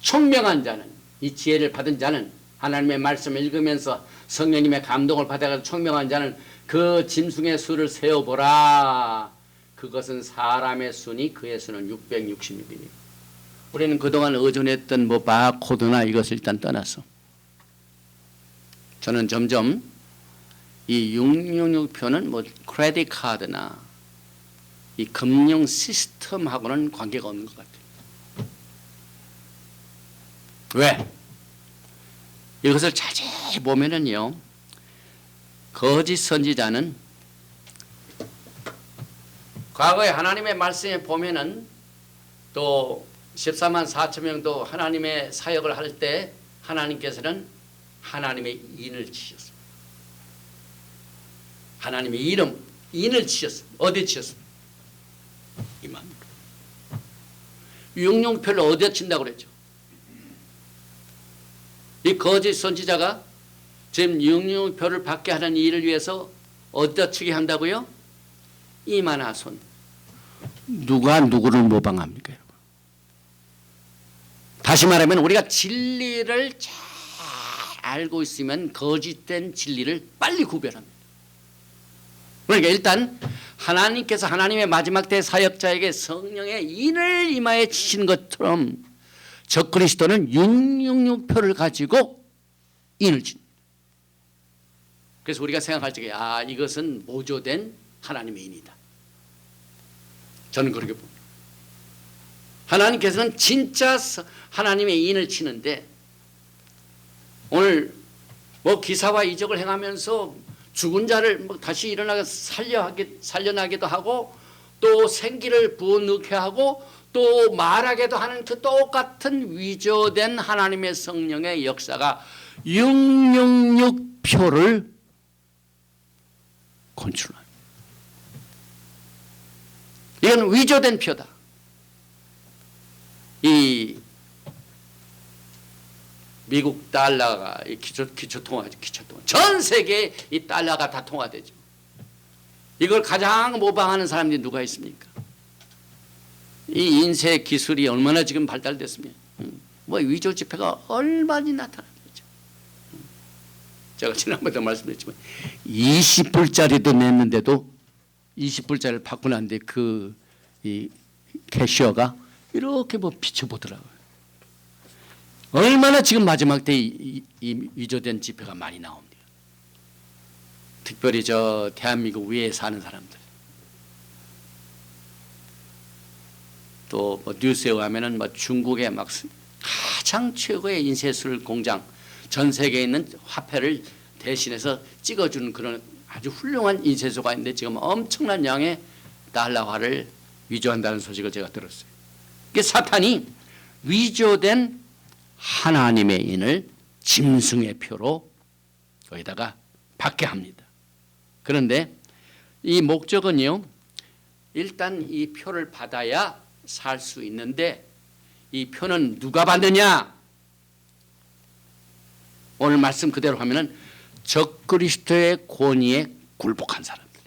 총명한 자는, 이 지혜를 받은 자는, 하나님의 말씀을 읽으면서 성령님의 감동을 받아가지고 총명한 자는 그 짐승의 수를 세어보라. 그것은 사람의 수니 그의 수는 666이니. 우리는 그동안 의존했던 뭐 바코드나 이것을 일단 떠나서 저는 점점 이 666표는 뭐 크레딧 카드나 이 금융 시스템하고는 관계가 없는 것 같아요. 왜? 이것을 자세히 보면은요, 거짓 선지자는 과거에 하나님의 말씀에 보면은 또 14만 4천 명도 하나님의 사역을 할 때 하나님께서는 하나님의 인을 치셨습니다. 하나님의 이름, 인을 치셨습니다. 어디에 치셨습니다? 이만으로. 육륜표를 어디에 친다고 그랬죠? 이 거짓 선지자가 지금 육륜표를 받게 하는 일을 위해서 어디다 치게 한다고요? 이만한 손. 누가 누구를 모방합니까? 다시 말하면 우리가 진리를 잘 알고 있으면 거짓된 진리를 빨리 구별합니다. 그러니까 일단 하나님께서 하나님의 마지막 때 사역자에게 성령의 인을 이마에 치신 것처럼 적그리스도는 666표를 가지고 인을 칩니다. 그래서 우리가 생각할 적에 이것은 모조된 하나님의 인이다. 저는 그렇게 봅니다. 하나님께서는 진짜 하나님의 인을 치는데, 오늘 뭐 기사와 이적을 행하면서 죽은 자를 뭐 다시 일어나게 살려나기도 하고, 또 생기를 부어넣게 하고, 또 말하게도 하는 그 똑같은 위조된 하나님의 성령의 역사가 666표를 건축합니다. 이건 위조된 표다. 이 미국 달러가 기초통화죠. 기초통화. 전 세계에 이 달러가 다 통화되죠. 이걸 가장 모방하는 사람들이 누가 있습니까? 이 인쇄 기술이 얼마나 지금 발달됐습니까? 뭐 위조 지폐가 얼마나 나타나죠. 제가 지난번에도 말씀드렸지만 20불짜리도 냈는데도 20불짜리를 받고 났는데 이 캐시어가 이렇게 뭐 비춰보더라고요. 얼마나 지금 마지막 때 이 위조된 지폐가 많이 나옵니다. 특별히 저 대한민국 위에 사는 사람들. 또 뭐 뉴스에 가면은 뭐 중국의 막 가장 최고의 인쇄술 공장, 전 세계에 있는 화폐를 대신해서 찍어주는 그런 아주 훌륭한 인쇄소가 있는데 지금 엄청난 양의 달러화를 위조한다는 소식을 제가 들었어요. 이게 사탄이 위조된 하나님의 인을 짐승의 표로 거기다가 받게 합니다. 그런데 이 목적은요, 일단 이 표를 받아야 살 수 있는데, 이 표는 누가 받느냐? 오늘 말씀 그대로 하면은 적그리스도의 권위에 굴복한 사람들.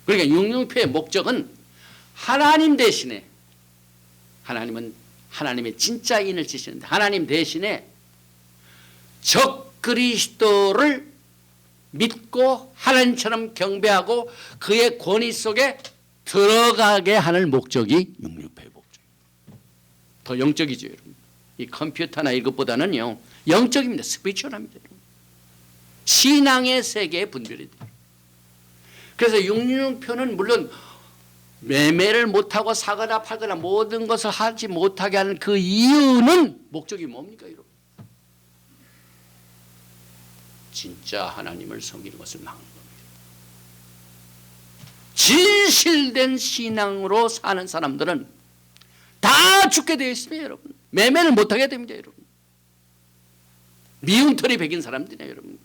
그러니까 육육표의 목적은 하나님 대신에, 하나님은 하나님의 진짜 인을 지시는데 하나님 대신에 적그리스도를 믿고 하나님처럼 경배하고 그의 권위 속에 들어가게 하는 목적이 육육표의 목적입니다. 더 영적이죠, 여러분. 이 컴퓨터나 이것보다는요 영적입니다. 스피리추얼합니다. 신앙의 세계의 분별이 돼요. 그래서 육육표는 물론 매매를 못하고 사거나 팔거나 모든 것을 하지 못하게 하는 그 이유는 목적이 뭡니까, 여러분? 진짜 하나님을 섬기는 것을 막는 겁니다. 진실된 신앙으로 사는 사람들은 다 죽게 되어 있습니다, 여러분. 매매를 못하게 됩니다, 여러분. 미운 털이 베긴 사람들이에요, 여러분.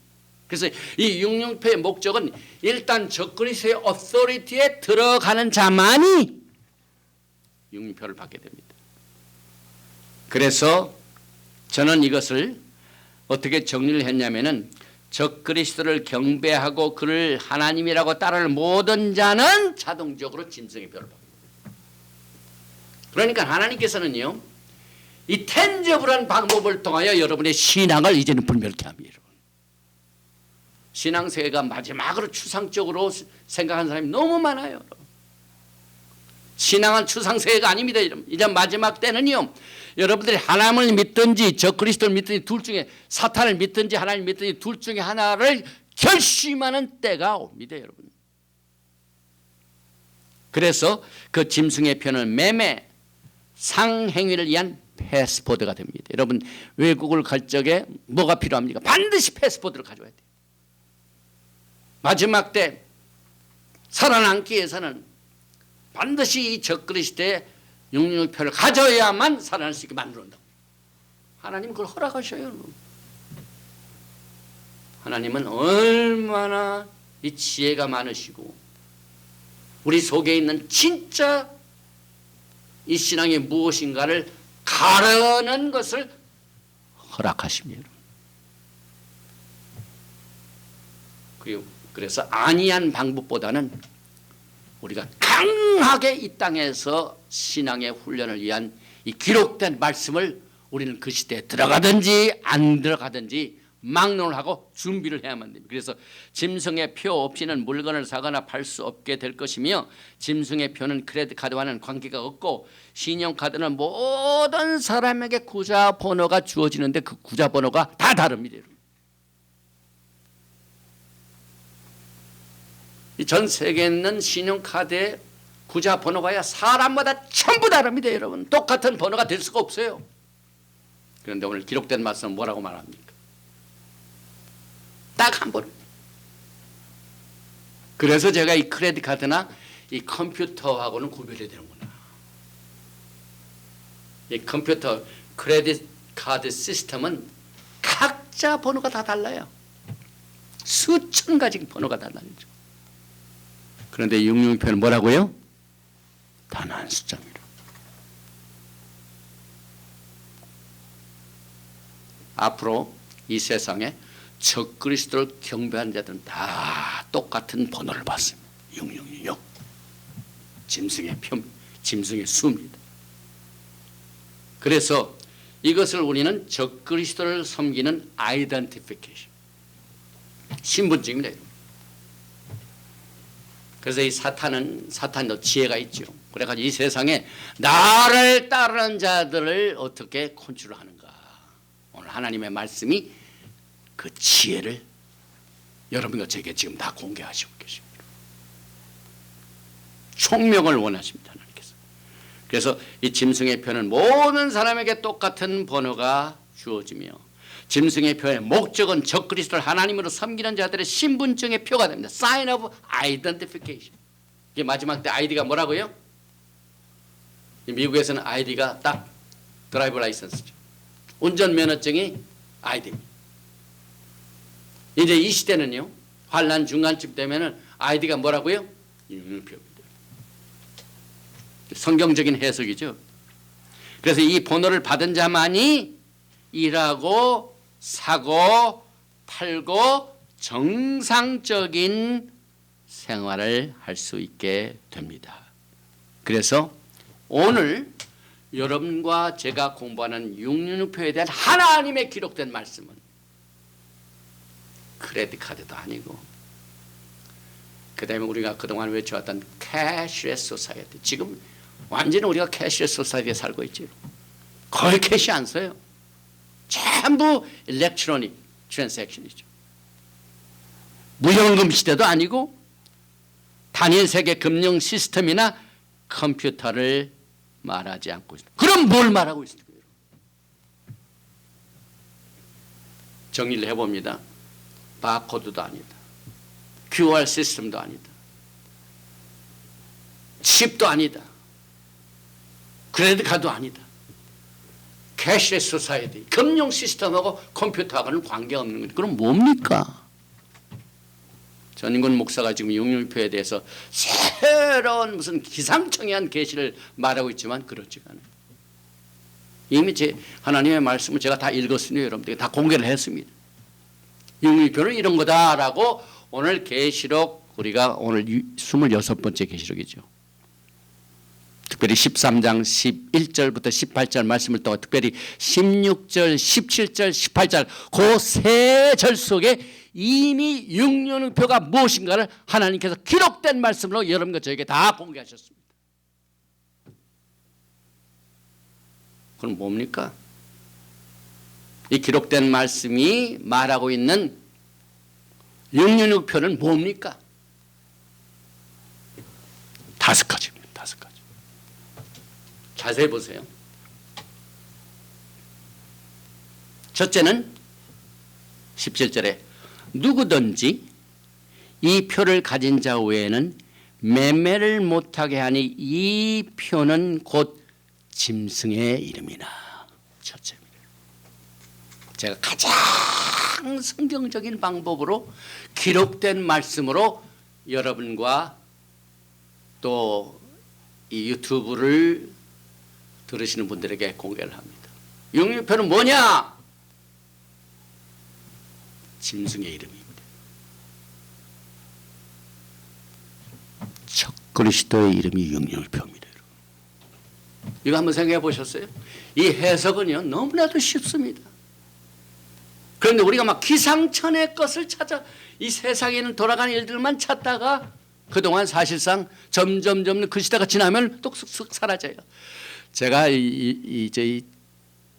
그래서 이 육육표의 목적은 일단 적그리스도의 어서리티에 들어가는 자만이 육육표를 받게 됩니다. 그래서 저는 이것을 어떻게 정리를 했냐면은 적그리스도를 경배하고 그를 하나님이라고 따르는 모든 자는 자동적으로 짐승의 표를 받습니다. 그러니까 하나님께서는요 이 텐저블한 방법을 통하여 여러분의 신앙을 이제는 불멸케 합니다. 신앙세계가 마지막으로 추상적으로 생각하는 사람이 너무 많아요. 신앙은 추상세계가 아닙니다. 이제 마지막 때는요 여러분들이 하나님을 믿든지 적그리스도를 믿든지 둘 중에 사탄을 믿든지 하나님을 믿든지 둘 중에 하나를 결심하는 때가 옵니다, 여러분. 그래서 그 짐승의 표는 매매 상행위를 위한 패스포드가 됩니다. 여러분 외국을 갈 적에 뭐가 필요합니까? 반드시 패스포드를 가져와야 돼요. 마지막 때 살아남기 위해서는 반드시 이 적그리스도의 육육표를 가져야만 살아날 수 있게 만들어온다고. 하나님은 그걸 허락하셔요. 하나님은 얼마나 이 지혜가 많으시고 우리 속에 있는 진짜 이 신앙이 무엇인가를 가르는 것을 허락하십니다. 그래서 안이한 방법보다는 우리가 강하게 이 땅에서 신앙의 훈련을 위한 이 기록된 말씀을 우리는 그 시대에 들어가든지 안 들어가든지 막론을 하고 준비를 해야만 됩니다. 그래서 짐승의 표 없이는 물건을 사거나 팔 수 없게 될 것이며 짐승의 표는 크레딧 카드와는 관계가 없고 신용카드는 모든 사람에게 구자 번호가 주어지는데 그 구자 번호가 다 다릅니다. 전 세계에 있는 신용카드의 구자 번호가 사람마다 전부 다릅니다, 여러분. 똑같은 번호가 될 수가 없어요. 그런데 오늘 기록된 말씀은 뭐라고 말합니까? 딱 한 번. 그래서 제가 이 크레딧 카드나 이 컴퓨터하고는 구별해야 되는구나. 이 컴퓨터 크레딧 카드 시스템은 각자 번호가 다 달라요. 수천 가지 번호가 달라요. 그런데 육육표는 뭐라고요? 단 한 숫자입니다. 앞으로 이 세상에 적그리스도를 경배하는 자들은 다 똑같은 번호를 받습니다. 666. 짐승의 표, 짐승의 수입니다. 그래서 이것을 우리는 적그리스도를 섬기는 아이덴티피케이션, 신분증입니다. 그래서 이 사탄도 지혜가 있죠. 그래가지고 이 세상에 나를 따르는 자들을 어떻게 컨트롤하는가. 오늘 하나님의 말씀이 그 지혜를 여러분과 제게 지금 다 공개하시고 계십니다. 총명을 원하십니다, 하나님께서. 그래서 이 짐승의 표는 모든 사람에게 똑같은 번호가 주어지며 짐승의 표의 목적은 적그리스도를 하나님으로 섬기는 자들의 신분증의 표가 됩니다. Sign of Identification. 이게 마지막 때 아이디가 뭐라고요? 미국에서는 아이디가 딱 드라이브 라이선스죠. 운전면허증이 아이디입니다. 이제 이 시대는요, 환란 중간쯤 되면은 아이디가 뭐라고요? 육육표입니다. 성경적인 해석이죠. 그래서 이 번호를 받은 자만이 일하고 사고 팔고 정상적인 생활을 할 수 있게 됩니다. 그래서 오늘 여러분과 제가 공부하는 육륜표에 대한 하나님의 기록된 말씀은 크레딧 카드도 아니고, 그 다음에 우리가 그동안 외쳐왔던 캐시레스 소사이어티, 지금 완전히 우리가 캐시레스 소사이어티에 살고 있죠. 거의 캐시 안 써요. 전부 일렉트로닉 트랜잭션이죠. 무연금 시대도 아니고 단일 세계 금융 시스템이나 컴퓨터를 말하지 않고 있습니다. 그럼 뭘 말하고 있습니까? 정리를 해봅니다. 바코드도 아니다. QR 시스템도 아니다. 칩도 아니다. 크레딧 카드도 아니다. 캐시레스 소사이어티, 금융 시스템하고 컴퓨터하고는 관계없는 거죠. 그럼 뭡니까? 전인권 목사가 지금 육륜표에 대해서 새로운 무슨 기상청이한 계시를 말하고 있지만 그렇지가 않아요. 이미 제 하나님의 말씀을 제가 다 읽었으니 여러분들이 다 공개를 했습니다. 육륜표는 이런 거다라고 오늘 계시록, 우리가 오늘 26번째 계시록이죠. 특별히 13장 11절부터 18절 말씀을 또 특별히 16절, 17절, 18절 그 세 절 속에 이미 육륜표가 무엇인가를 하나님께서 기록된 말씀으로 여러분과 저에게 다 공개하셨습니다. 그럼 뭡니까? 이 기록된 말씀이 말하고 있는 육륜표는 뭡니까? 5가지입니다. 5가지. 자세히 보세요. 첫째는 17절에 누구든지 이 표를 가진 자 외에는 매매를 못하게 하니 이 표는 곧 짐승의 이름이나. 첫째입니다. 제가 가장 성경적인 방법으로 기록된 말씀으로 여러분과 또 이 유튜브를 들으시는 분들에게 공개를 합니다. 육륜표는 뭐냐? 짐승의 이름입니다. 적그리스도의 이름이 육륜표입니다. 이거 한번 생각해 보셨어요? 이 해석은요 너무나도 쉽습니다. 그런데 우리가 막 기상천외 것을 찾아 이 세상에는 돌아가는 일들만 찾다가 그동안 사실상 점점 그 시대가 지나면 또 쓱쓱 사라져요. 제가 이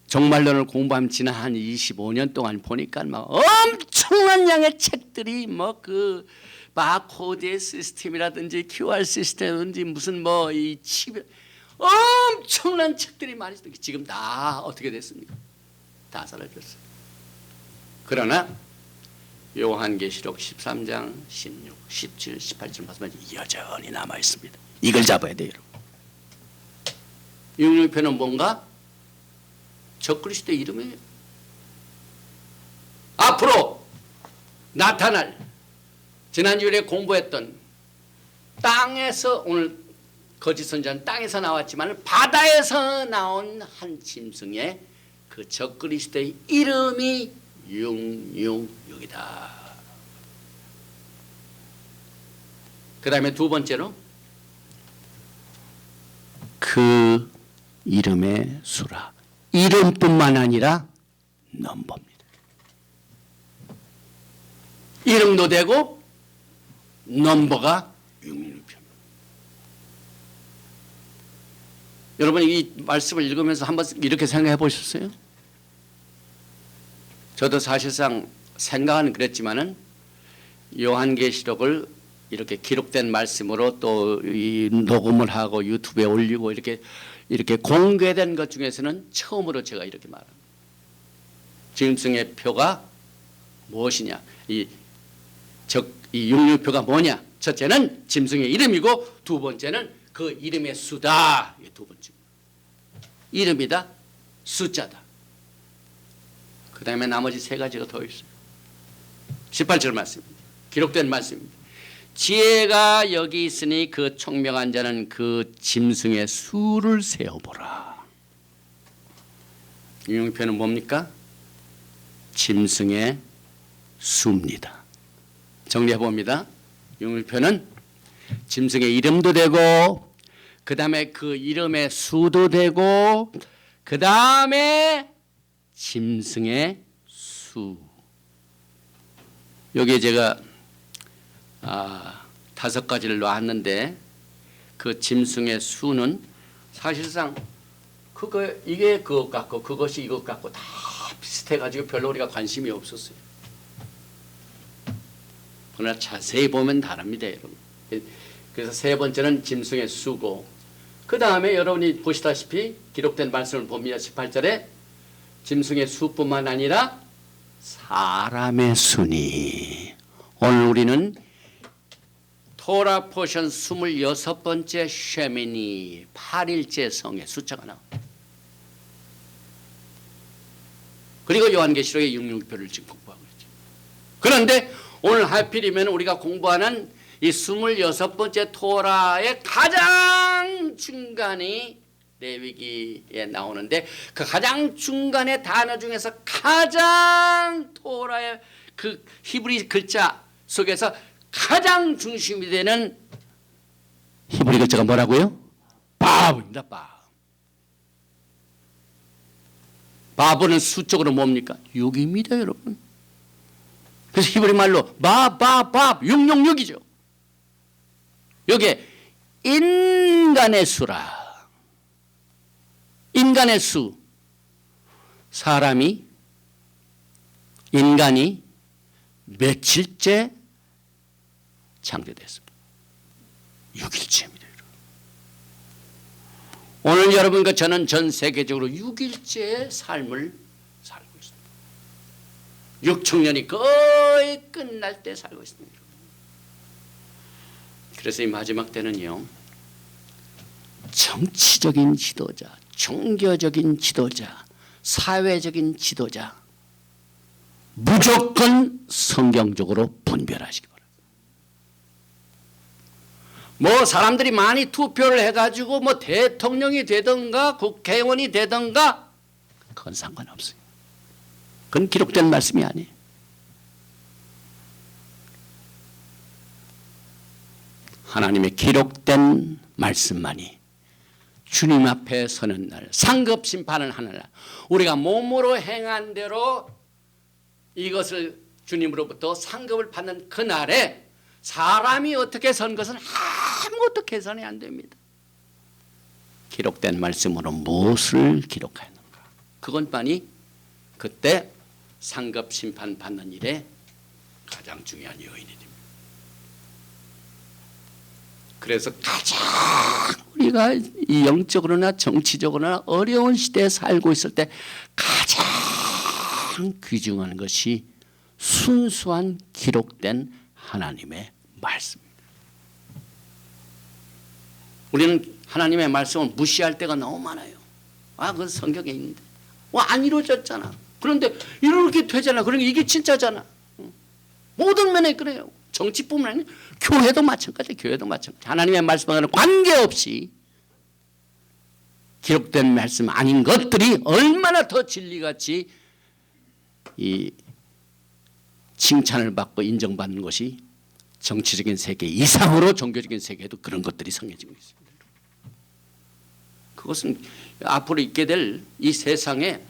종말론을 공부하면 지난 한 25년 동안 보니까 막 엄청난 양의 책들이 뭐 그 바코드의 시스템이라든지 QR 시스템이라든지 무슨 뭐 이 칩, 엄청난 책들이 많이 있어요. 지금 다 어떻게 됐습니까? 다 사라졌어요. 그러나 요한계시록 13장 16, 17, 18절 말씀은 여전히 남아 있습니다. 이걸 잡아야 돼요. 육륜표는 뭔가? 적그리스도의 이름이에요. 앞으로 나타날, 지난주에 공부했던 땅에서, 오늘 거짓 선지자는 땅에서 나왔지만 바다에서 나온 한 짐승의 그 적그리스도의 이름이 육육육이다. 그 다음에 두 번째로 그 이름의 수라. 이름뿐만 아니라 넘버입니다. 이름도 되고 넘버가 육륜표입니다. 여러분 이 말씀을 읽으면서 한번 이렇게 생각해 보셨어요? 저도 사실상 생각은 그랬지만은 요한계시록을 이렇게 기록된 말씀으로 또 이 녹음을 하고 유튜브에 올리고 이렇게 공개된 것 중에서는 처음으로 제가 이렇게 말합니다. 짐승의 표가 무엇이냐? 이 육륜표가 뭐냐? 첫째는 짐승의 이름이고 두 번째는 그 이름의 수다. 이게 두 번째. 이름이다, 숫자다. 그 다음에 나머지 세 가지가 더 있어요. 18절 말씀입니다. 기록된 말씀입니다. 지혜가 여기 있으니 그 총명한 자는 그 짐승의 수를 세어보라. 육륜표는 뭡니까? 짐승의 수입니다. 정리해 봅니다. 융일표는 짐승의 이름도 되고 그 다음에 그 이름의 수도 되고 그 다음에 짐승의 수. 여기에 제가 5가지를 놓았는데 그 짐승의 수는 사실상 이게 그것 같고 그것이 이것 같고 다 비슷해가지고 별로 우리가 관심이 없었어요. 그러나 자세히 보면 다릅니다, 여러분. 그래서 세 번째는 짐승의 수고, 그 다음에 여러분이 보시다시피 기록된 말씀을 봅니다. 18절에 짐승의 수뿐만 아니라 사람의 수니. 오늘 우리는 토라 포션 26번째 쉐미니 8일째 성의 숫자가 나옵니다. 그리고 요한계시록의 666표를 지금 공부하고 있죠. 그런데 오늘 하필이면 우리가 공부하는 이 26번째 토라의 가장 중간이 레위기에 나오는데 그 가장 중간의 단어 중에서 가장 토라의 그 히브리 글자 속에서 가장 중심이 되는 히브리 글자가 뭐라고요? 바브입니다. 바브는 수적으로 뭡니까? 6입니다, 여러분. 그래서 히브리 말로 666이죠. 여기에 인간의 수라. 인간의 수. 인간이 며칠째 창조됐습니다. 6일째입니다. 오늘 여러분과 저는 전 세계적으로 6일째의 삶을 살고 있습니다. 6천년이 거의 끝날 때 살고 있습니다. 그래서 이 마지막 때는요, 정치적인 지도자, 종교적인 지도자, 사회적인 지도자 무조건 성경적으로 분별하시기 바랍니다. 뭐 사람들이 많이 투표를 해가지고 뭐 대통령이 되든가 국회의원이 되든가 그건 상관없어요. 그건 기록된 말씀이 아니에요. 하나님의 기록된 말씀만이 주님 앞에 서는 날, 상급 심판을 하는 날, 우리가 몸으로 행한 대로 이것을 주님으로부터 상급을 받는 그날에 사람이 어떻게 선 것은 아무것도 계산이 안 됩니다. 기록된 말씀으로 무엇을 기록하였는가? 그것만이 그때 상급 심판 받는 일에 가장 중요한 요인이 됩니다. 그래서 가장 우리가 이 영적으로나 정치적으로나 어려운 시대에 살고 있을 때 가장 귀중한 것이 순수한 기록된 하나님의 말씀입니다. 우리는 하나님의 말씀을 무시할 때가 너무 많아요. 그건 성경에 있는데 안 이루어졌잖아. 그런데 이렇게 되잖아. 그러니까 이게 진짜잖아. 모든 면에 그래요. 정치뿐만 아니라 교회도 마찬가지. 하나님의 말씀과는 관계없이 기록된 말씀 아닌 것들이 얼마나 더 진리같이 이 칭찬을 받고 인정받는 것이 정치적인 세계 이상으로 종교적인 세계에도 그런 것들이 성해지고 있습니다. 그것은 앞으로 있게 될 이 세상에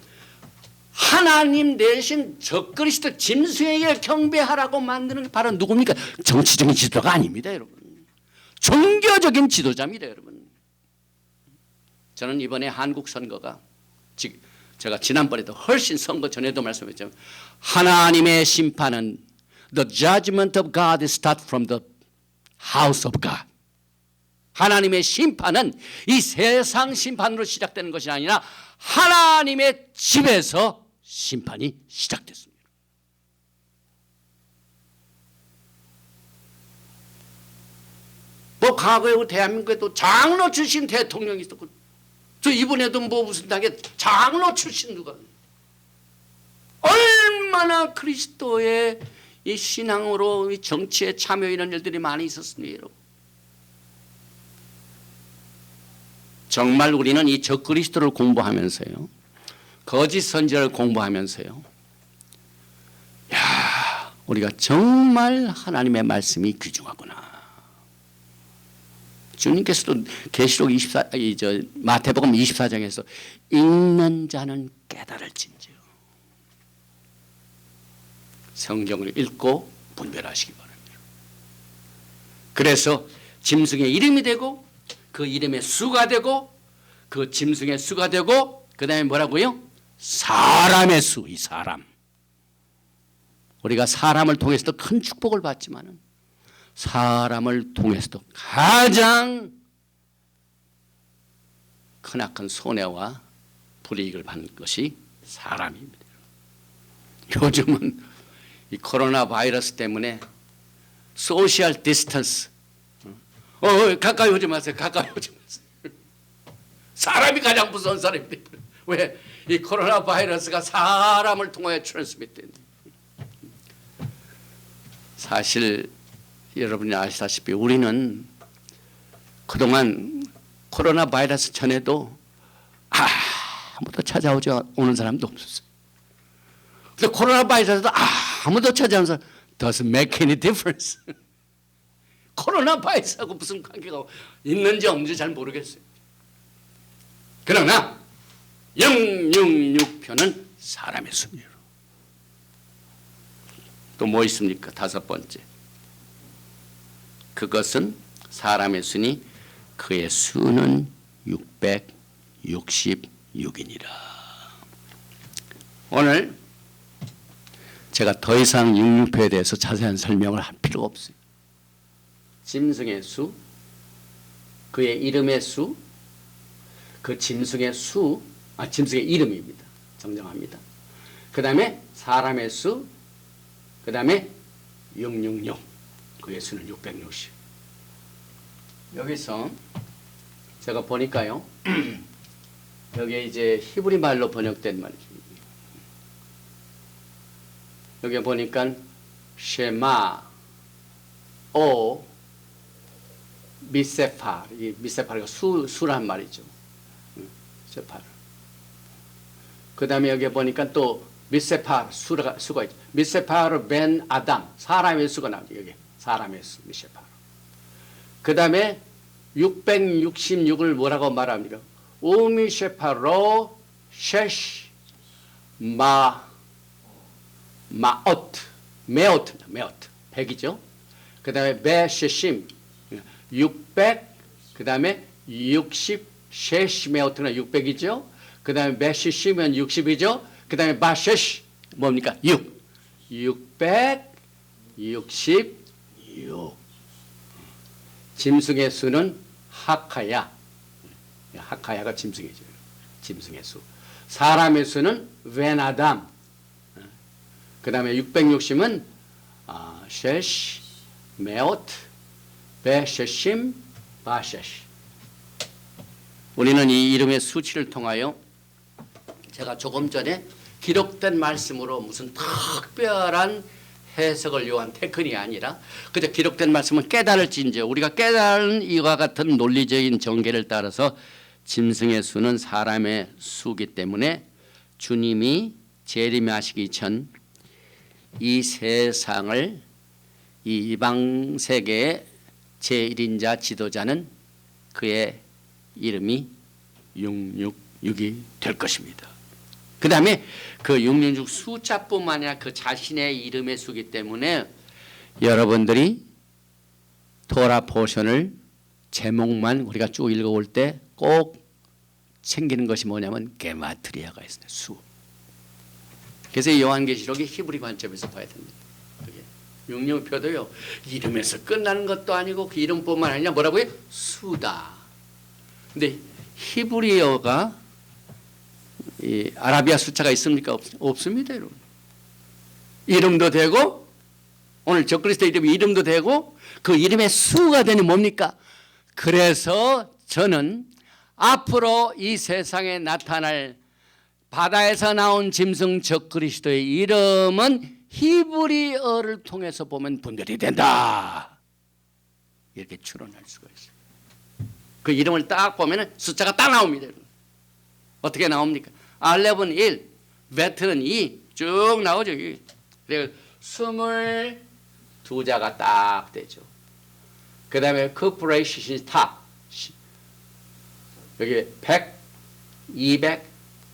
하나님 대신 적그리스도 짐승에게 경배하라고 만드는 게 바로 누굽니까? 정치적인 지도자가 아닙니다, 여러분. 종교적인 지도자입니다, 여러분. 저는 이번에 한국 선거가 제가 지난번에도 훨씬 선거 전에도 말씀했지만 하나님의 심판은 the judgment of God starts from the house of God. 하나님의 심판은 이 세상 심판으로 시작되는 것이 아니라 하나님의 집에서 심판이 시작됐습니다. 뭐 과거에 대한민국에도 장로 출신 대통령이 있었고 저 이번에도 뭐 무슨 당에 장로 출신 누가 얼마나 그리스도의 이 신앙으로 이 정치에 참여 이런 일들이 많이 있었습니다. 여러분. 정말 우리는 이 적그리스도를 공부하면서요, 거짓 선지자를 공부하면서요, 우리가 정말 하나님의 말씀이 귀중하구나. 주님께서도 계시록 24, 마태복음 24장에서 읽는 자는 깨달을진지요. 성경을 읽고 분별하시기 바랍니다. 그래서 짐승의 이름이 되고 그 이름의 수가 되고 그 짐승의 수가 되고 그 다음에 뭐라고요? 사람의 수, 이 사람. 우리가 사람을 통해서도 큰 축복을 받지만 사람을 통해서도 가장 크나큰 손해와 불이익을 받는 것이 사람입니다. 요즘은 이 코로나 바이러스 때문에 소셜 디스턴스, 가까이 오지 마세요. 가까이 오지 마세요. 사람이 가장 무서운 사람입니다. 왜? 이 코로나 바이러스가 사람을 통하여 트랜스미트된다. 사실 여러분이 아시다시피 우리는 그동안 코로나 바이러스 전에도 아무도 찾아오지 오는 사람도 없었어요. 근데 코로나 바이러스도 아무도 찾아오는 사람 doesn't make any difference. 코로나 바이러스하고 무슨 관계가 있는지 없는지 잘 모르겠어요. 그러나 066표는 사람의 수입니다. 또 뭐 있습니까? 다섯 번째. 그것은 사람의 수니 그의 수는 666이니라. 오늘 제가 더 이상 66표에 대해서 자세한 설명을 할 필요가 없어요. 짐승의 수, 그의 이름의 수, 그 짐승의 수, 짐승의 이름입니다. 정정합니다. 그 다음에 사람의 수, 그 다음에 666, 그의 수는 660. 여기서 제가 보니까요, 여기에 이제 히브리 말로 번역된 말이죠. 여기 보니까 쉐마, 오, 미세파, 이 미세파가 수란 말이죠. 미세파. 그 다음에 여기 보니까 또 미세파 수가 있죠. 미세파르 벤 아담, 사람의 수가 나오죠. 여기 사람의 수 미세파. 그 다음에 666을 뭐라고 말합니까? 우미세파로 셰시 메오트 100이죠. 그 다음에 베셰심 600, 그 다음에 60 셰시 메오트는 600이죠. 그 다음에 베셰심은 60이죠. 그 다음에 바셰시 뭡니까? 666. 짐승의 수는 하카야가 짐승이죠. 짐승의 수. 사람의 수는 벤아담. 그 다음에 660은 셰시, 메오트, 베셰심, 바셰시. 우리는 이 이름의 수치를 통하여 제가 조금 전에 기록된 말씀으로 무슨 특별한 해석을 요한 테크닉이 아니라 그저 기록된 말씀은 깨달을진저 우리가 깨달은 이와 같은 논리적인 전개를 따라서 짐승의 수는 사람의 수기 때문에 주님이 재림하시기 전 이 세상을 이 이방 세계의 제1인자 지도자는 그의 이름이 666이 될 것입니다. 그 다음에 그 666 숫자뿐만 아니라 그 자신의 이름의 수기 때문에 여러분들이 토라 포션을 제목만 우리가 쭉 읽어올 때 꼭 챙기는 것이 뭐냐면 게마트리아가 있어요. 수. 그래서 요한계시록이 히브리 관점에서 봐야 됩니다. 그게 666표도요. 이름에서 끝나는 것도 아니고 그 이름뿐만 아니라 뭐라고요? 수다. 근데 히브리어가 이 아라비아 숫자가 있습니까? 없습니다, 여러분. 이름도 되고 오늘 적그리스도 이름도 되고 그 이름의 수가 되니 뭡니까? 그래서 저는 앞으로 이 세상에 나타날 바다에서 나온 짐승 적그리스도의 이름은 히브리어를 통해서 보면 분별이 된다. 이렇게 추론할 수가 있어요. 그 이름을 딱 보면 숫자가 딱 나옵니다. 어떻게 나옵니까? 알렙은 1, 베트는 2, 쭉 나오죠. 그래서 22자가 딱 되죠. 그 다음에 corporation이 탑. 여기 100, 200,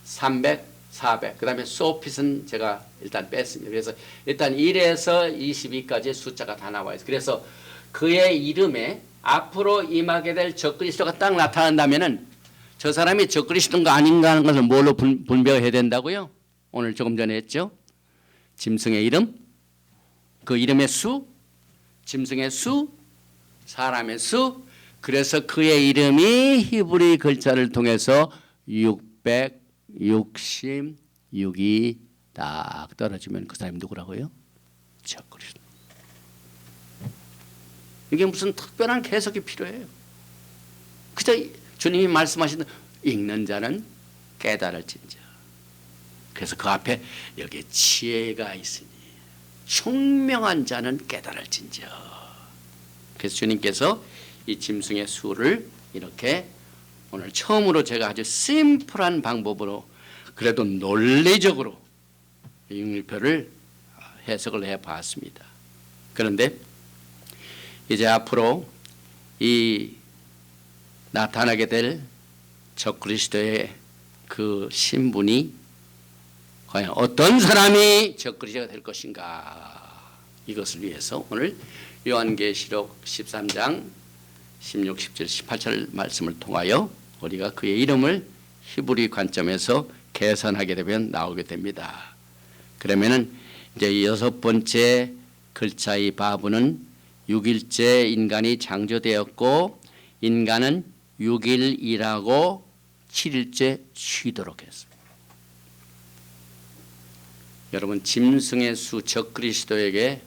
300, 400. 그 다음에 소핏은 제가 일단 뺐습니다. 그래서 일단 1에서 22까지 숫자가 다 나와요. 그래서 그의 이름에 앞으로 임하게 될 적그리스도가 딱 나타난다면은 저 사람이 적그리스도인가 아닌가 하는 것을 뭘로 분별해야 된다고요? 오늘 조금 전에 했죠. 짐승의 이름, 그 이름의 수, 짐승의 수, 사람의 수. 그래서 그의 이름이 히브리 글자를 통해서 666이 딱 떨어지면 그 사람이 누구라고요? 적그리스도. 이게 무슨 특별한 해석이 필요해요. 그저 주님이 말씀하신 읽는 자는 깨달을진저. 그래서 그 앞에 여기에 지혜가 있으니 총명한 자는 깨달을진저. 그래서 주님께서 이 짐승의 수를 이렇게 오늘 처음으로 제가 아주 심플한 방법으로 그래도 논리적으로 잉일표를 해석을 해봤습니다. 그런데 이제 앞으로 이 나타나게 될 적그리스도의 그 신분이 과연 어떤 사람이 적그리스도가 될 것인가, 이것을 위해서 오늘 요한계시록 13장 16, 17, 18절 말씀을 통하여 우리가 그의 이름을 히브리 관점에서 계산하게 되면 나오게 됩니다. 그러면은 이제 여섯 번째 글자의 바브는 6일째 인간이 창조되었고 인간은 6일 일하고 7일째 쉬도록 했습니다. 여러분, 짐승의 수 적그리스도에게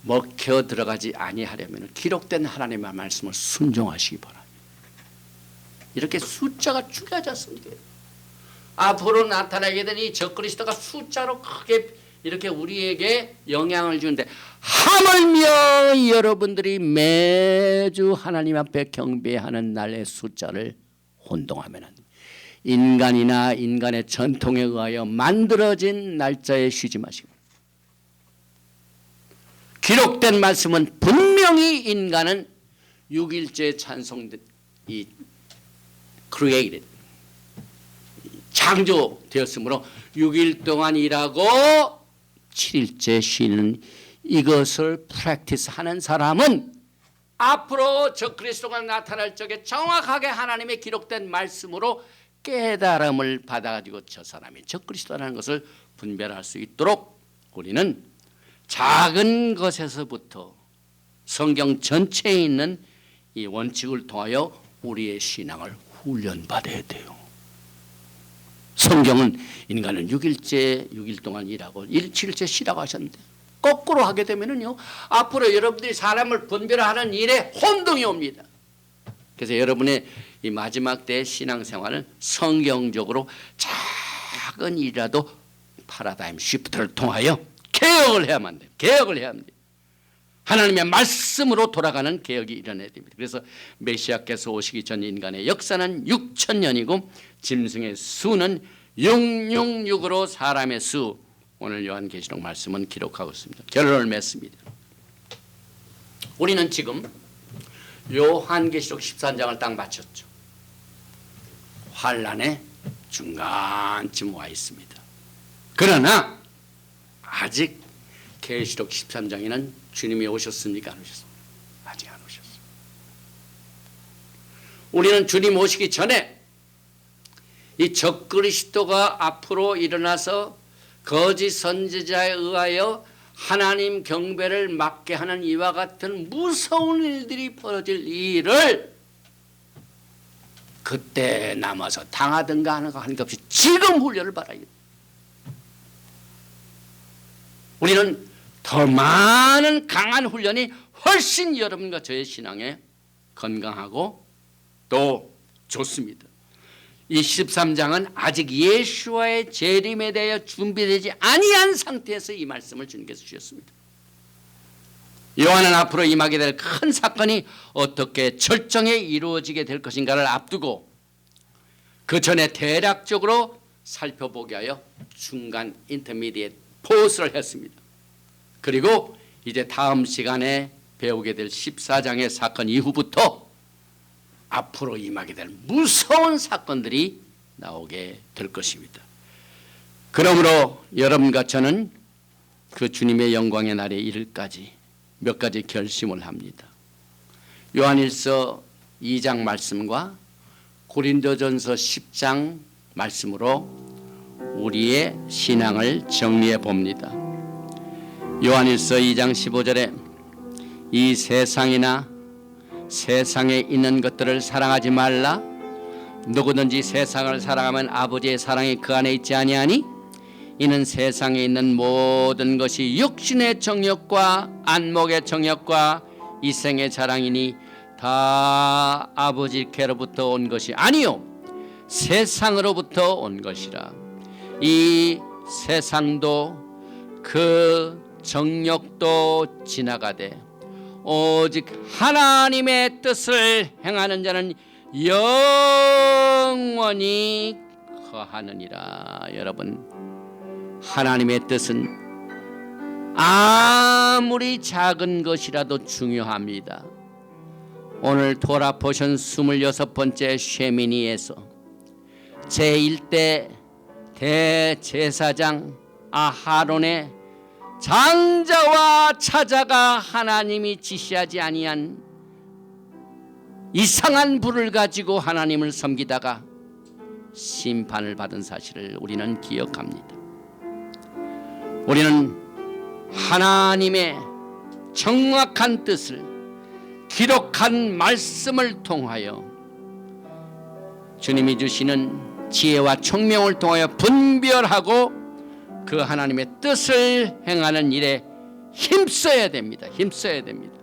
먹혀 들어가지 아니하려면 기록된 하나님의 말씀을 순종하시기 바랍니다. 이렇게 숫자가 중요하지 않습니까? 앞으로 나타나게 된 이 적그리스도가 숫자로 크게 이렇게 우리에게 영향을 주는데, 하물며 여러분들이 매주 하나님 앞에 경배하는 날의 숫자를 혼동하면 인간이나 인간의 전통에 의하여 만들어진 날짜에 쉬지 마시고, 기록된 말씀은 분명히 인간은 6일째 찬송된 이 created, 창조되었으므로 6일 동안 일하고 7일째 쉬는 이것을 프랙티스 하는 사람은 앞으로 적그리스도가 나타날 적에 정확하게 하나님의 기록된 말씀으로 깨달음을 받아가지고 저 사람이 적그리스도라는 것을 분별할 수 있도록 우리는 작은 것에서부터 성경 전체에 있는 이 원칙을 통하여 우리의 신앙을 훈련받아야 돼요. 성경은 인간은 6일 동안 일하고 7일째 쉬라고 하셨는데, 거꾸로 하게 되면은요, 앞으로 여러분들이 사람을 분별하는 일에 혼동이 옵니다. 그래서 여러분의 이 마지막 때의 신앙생활은 성경적으로 작은 일이라도 파라다임 시프트를 통하여 개혁을 해야만 돼요. 개혁을 해야 합니다. 하나님의 말씀으로 돌아가는 개혁이 일어나야 됩니다. 그래서 메시아께서 오시기 전 인간의 역사는 6,000년이고 짐승의 수는 666으로 사람의 수, 오늘 요한계시록 말씀은 기록하고 있습니다. 결론을 맺습니다. 우리는 지금 요한계시록 13장을 딱 마쳤죠. 환란의 중간쯤 와 있습니다. 그러나 아직 계시록 13장에는 주님이 오셨습니까? 안 오셨습니까? 아직 안 오셨어요. 우리는 주님 오시기 전에 이 적그리스도가 앞으로 일어나서 거짓 선지자에 의하여 하나님 경배를 막게 하는 이와 같은 무서운 일들이 벌어질 일을 그때 남아서 당하든가 하는 것 없이 지금 훈련을 받아야 돼요. 우리는 더 많은 강한 훈련이 훨씬 여러분과 저의 신앙에 건강하고 또 좋습니다. 이 13장은 아직 예수와의 재림에 대하여 준비되지 아니한 상태에서 이 말씀을 주님께서 주셨습니다. 요한은 앞으로 임하게 될 큰 사건이 어떻게 절정에 이루어지게 될 것인가를 앞두고 그 전에 대략적으로 살펴보게 하여 중간 인터미디에이트 포스를 했습니다. 그리고 이제 다음 시간에 배우게 될 14장의 사건 이후부터 앞으로 임하게 될 무서운 사건들이 나오게 될 것입니다. 그러므로 여러분과 저는 그 주님의 영광의 날에 이를까지 몇 가지 결심을 합니다. 요한일서 2장 말씀과 고린도전서 10장 말씀으로 우리의 신앙을 정리해 봅니다. 요한일서 2장 15절에 이 세상이나 세상에 있는 것들을 사랑하지 말라. 누구든지 세상을 사랑하면 아버지의 사랑이 그 안에 있지 아니하니 이는 세상에 있는 모든 것이 육신의 정욕과 안목의 정욕과 이생의 자랑이니 다 아버지께로부터 온 것이 아니요 세상으로부터 온 것이라. 이 세상도 그 정욕도 지나가되 오직 하나님의 뜻을 행하는 자는 영원히 거하느니라. 여러분, 하나님의 뜻은 아무리 작은 것이라도 중요합니다. 오늘 토라 포션 26번째 쉐미니에서 제1대 대제사장 아하론의 장자와 차자가 하나님이 지시하지 아니한 이상한 불을 가지고 하나님을 섬기다가 심판을 받은 사실을 우리는 기억합니다. 우리는 하나님의 정확한 뜻을 기록한 말씀을 통하여 주님이 주시는 지혜와 총명을 통하여 분별하고 그 하나님의 뜻을 행하는 일에 힘써야 됩니다. 힘써야 됩니다.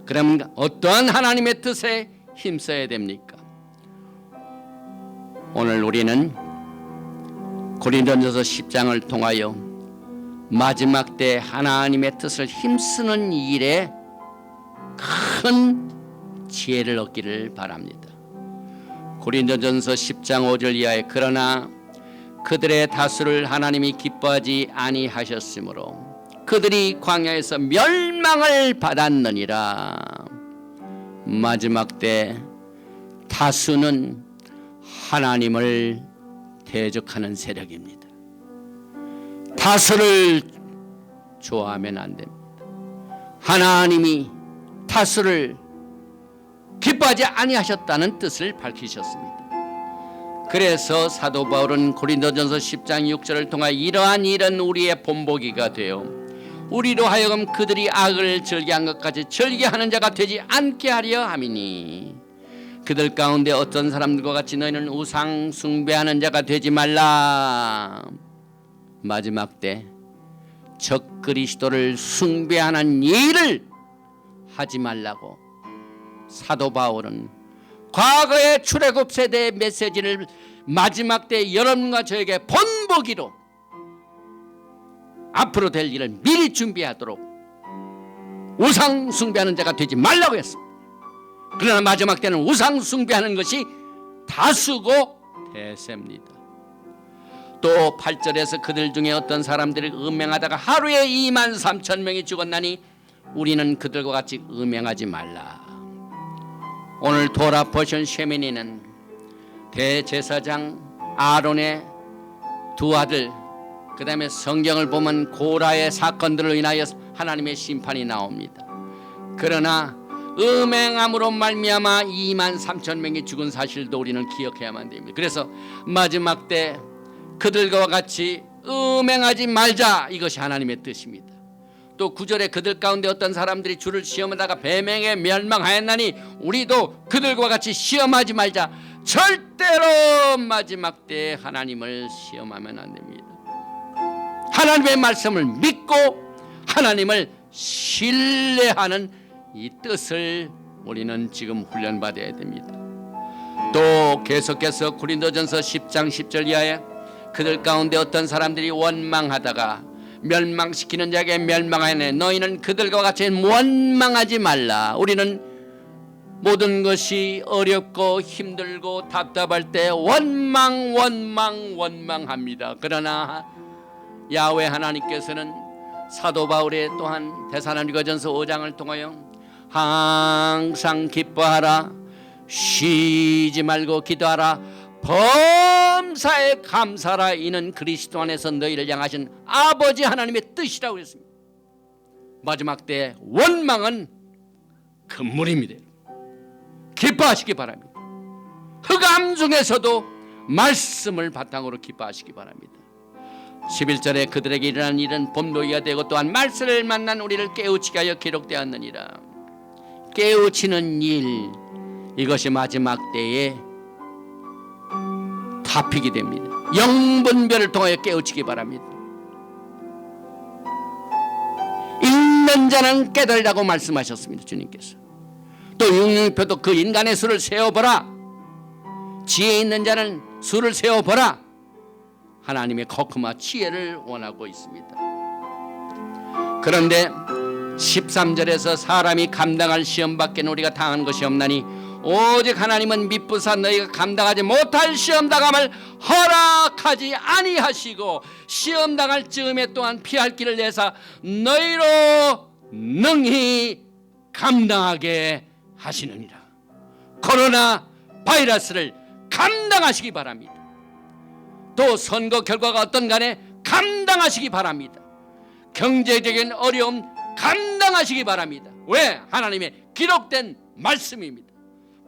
그러면 어떠한 하나님의 뜻에 힘써야 됩니까? 오늘 우리는 고린도전서 10장을 통하여 마지막 때 하나님의 뜻을 힘쓰는 일에 큰 지혜를 얻기를 바랍니다. 고린도전서 10장 5절 이하에 그러나 그들의 다수를 하나님이 기뻐하지 아니하셨으므로 그들이 광야에서 멸망을 받았느니라. 마지막 때 다수는 하나님을 대적하는 세력입니다. 다수를 좋아하면 안 됩니다. 하나님이 다수를 기뻐하지 아니하셨다는 뜻을 밝히셨습니다. 그래서 사도 바울은 고린도전서 10장 6절을 통해 이러한 일은 우리의 본보기가 되어 우리로 하여금 그들이 악을 즐겨한 것까지 즐겨하는 자가 되지 않게 하려 함이니 그들 가운데 어떤 사람들과 같이 너희는 우상 숭배하는 자가 되지 말라. 마지막 때 적그리스도를 숭배하는 일을 하지 말라고 사도 바울은 과거의 출애굽 세대의 메시지를 마지막 때 여러분과 저에게 본보기로 앞으로 될 일을 미리 준비하도록 우상 숭배하는 자가 되지 말라고 했습니다. 그러나 마지막 때는 우상 숭배하는 것이 다수고 대세입니다. 또 8절에서 그들 중에 어떤 사람들이 음행하다가 하루에 23,000명이 죽었나니 우리는 그들과 같이 음행하지 말라. 오늘 토라 포션 쉐미니는 대제사장 아론의 두 아들, 그 다음에 성경을 보면 고라의 사건들로 인하여 하나님의 심판이 나옵니다. 그러나 음행함으로 말미암아 23,000명이 죽은 사실도 우리는 기억해야만 됩니다. 그래서 마지막 때 그들과 같이 음행하지 말자, 이것이 하나님의 뜻입니다. 또 9절에 그들 가운데 어떤 사람들이 주를 시험하다가 배명에 멸망하였나니 우리도 그들과 같이 시험하지 말자. 절대로 마지막 때 하나님을 시험하면 안 됩니다. 하나님의 말씀을 믿고 하나님을 신뢰하는 이 뜻을 우리는 지금 훈련받아야 됩니다. 또 계속해서 고린도전서 10장 10절 이하에 그들 가운데 어떤 사람들이 원망하다가 멸망시키는 자에게 멸망하네. 너희는 그들과 같이 원망하지 말라. 우리는 모든 것이 어렵고 힘들고 답답할 때 원망합니다. 그러나 야훼 하나님께서는 사도 바울의 또한 데살로니가전서 5장을 통하여 항상 기뻐하라, 쉬지 말고 기도하라, 범사에 감사하라, 이는 그리스도 안에서 너희를 향하신 아버지 하나님의 뜻이라고 했습니다. 마지막 때 원망은 금물입니다. 기뻐하시기 바랍니다. 흑암 중에서도 말씀을 바탕으로 기뻐하시기 바랍니다. 11절에 그들에게 일어난 일은 봄노기가 되고 또한 말씀을 만난 우리를 깨우치게 하여 기록되었느니라. 깨우치는 일, 이것이 마지막 때에 답이게 됩니다. 영분별을 통하여 깨우치기 바랍니다. 읽는 자는 깨달으라고 말씀하셨습니다. 주님께서. 또 육륜표도 그 인간의 수를 세어보라, 지혜 있는 자는 수를 세어보라. 하나님의 거크마 지혜를 원하고 있습니다. 그런데 13절에서 사람이 감당할 시험 밖에는 우리가 당한 것이 없나니 오직 하나님은 미쁘사 너희가 감당하지 못할 시험 당함을 허락하지 아니하시고 시험 당할 즈음에 또한 피할 길을 내사 너희로 능히 감당하게 하시느니라. 코로나 바이러스를 감당하시기 바랍니다. 또 선거 결과가 어떤 간에 감당하시기 바랍니다. 경제적인 어려움 감당하시기 바랍니다. 왜? 하나님의 기록된 말씀입니다.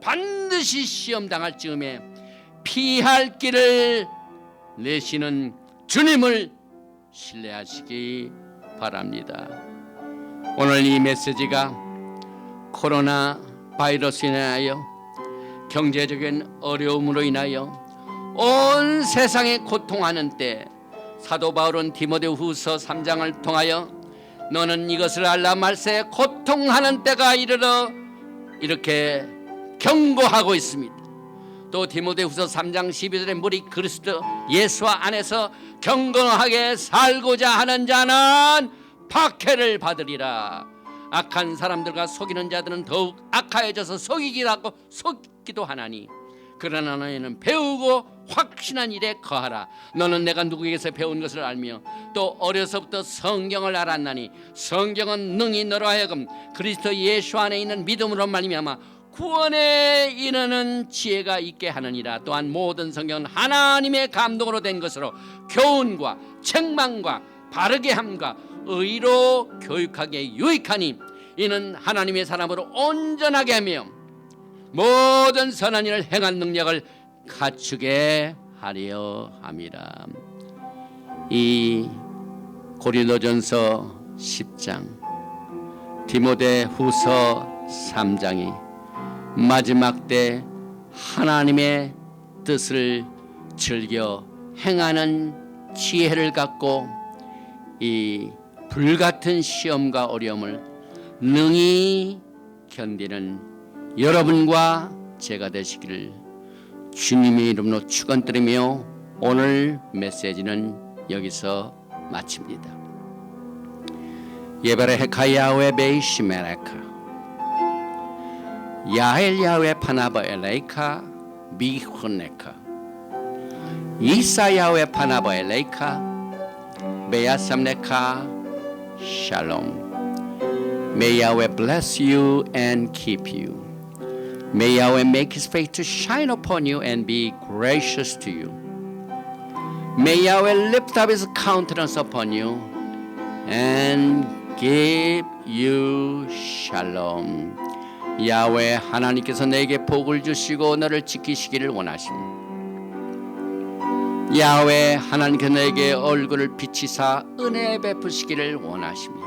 반드시 시험 당할 즈음에 피할 길을 내시는 주님을 신뢰하시기 바랍니다. 오늘 이 메시지가 코로나 바이러스로 인하여 경제적인 어려움으로 인하여 온 세상에 고통하는 때 사도 바울은 디모데후서 3장을 통하여 너는 이것을 알라 말세 고통하는 때가 이르러 이렇게 경고하고 있습니다. 또 디모데후서 3장 12절에 무리 그리스도 예수와 안에서 경건하게 살고자 하는 자는 박해를 받으리라. 악한 사람들과 속이는 자들은 더욱 악하여져서 속이기도 하나니 그러나 너희는 배우고 확신한 일에 거하라. 너는 내가 누구에게서 배운 것을 알며 또 어려서부터 성경을 알았나니 성경은 능히 너로 하여금 그리스도 예수 안에 있는 믿음으로 말미암아 구원에 이르는 지혜가 있게 하느니라. 또한 모든 성경은 하나님의 감동으로 된 것으로 교훈과 책망과 바르게 함과 의로 교육하기에 유익하니 이는 하나님의 사람으로 온전하게 하며 모든 선한 일을 행한 능력을 갖추게 하려 함이라. 이 고린도전서 10장, 디모데후서 3장이 마지막 때 하나님의 뜻을 즐겨 행하는 지혜를 갖고 이 불같은 시험과 어려움을 능히 견디는 여러분과 제가 되시기를 주님의 이름으로 축원드리며 오늘 메시지는 여기서 마칩니다. 예베레헤카 야훼 베이시메레카 야헬 야훼 파나바 엘레이카 미훈네카 이사 야훼 파나바 엘레이카 베야삼네카 샬롬. May Yahweh bless you and keep you. May Yahweh make his face to shine upon you and be gracious to you. May Yahweh lift up his countenance upon you and give you shalom. 야훼 하나님께서 내게 복을 주시고 너를 지키시기를 원하십니다. 야훼 하나님께서 내게 얼굴을 비치사 은혜 베푸시기를 원하십니다.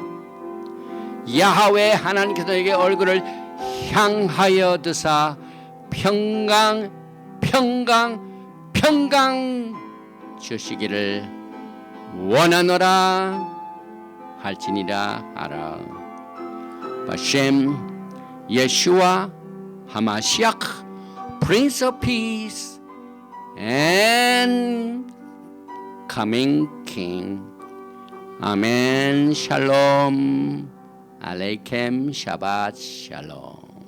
야훼 하나님께서 너에게 얼굴을 향하여 드사 평강 주시기를 원하노라 할지니라 하라. 바셈 예슈아 하마시아크 Prince of Peace and Coming King. 아멘. 샬롬 알레이켐 샤밧 샬롬.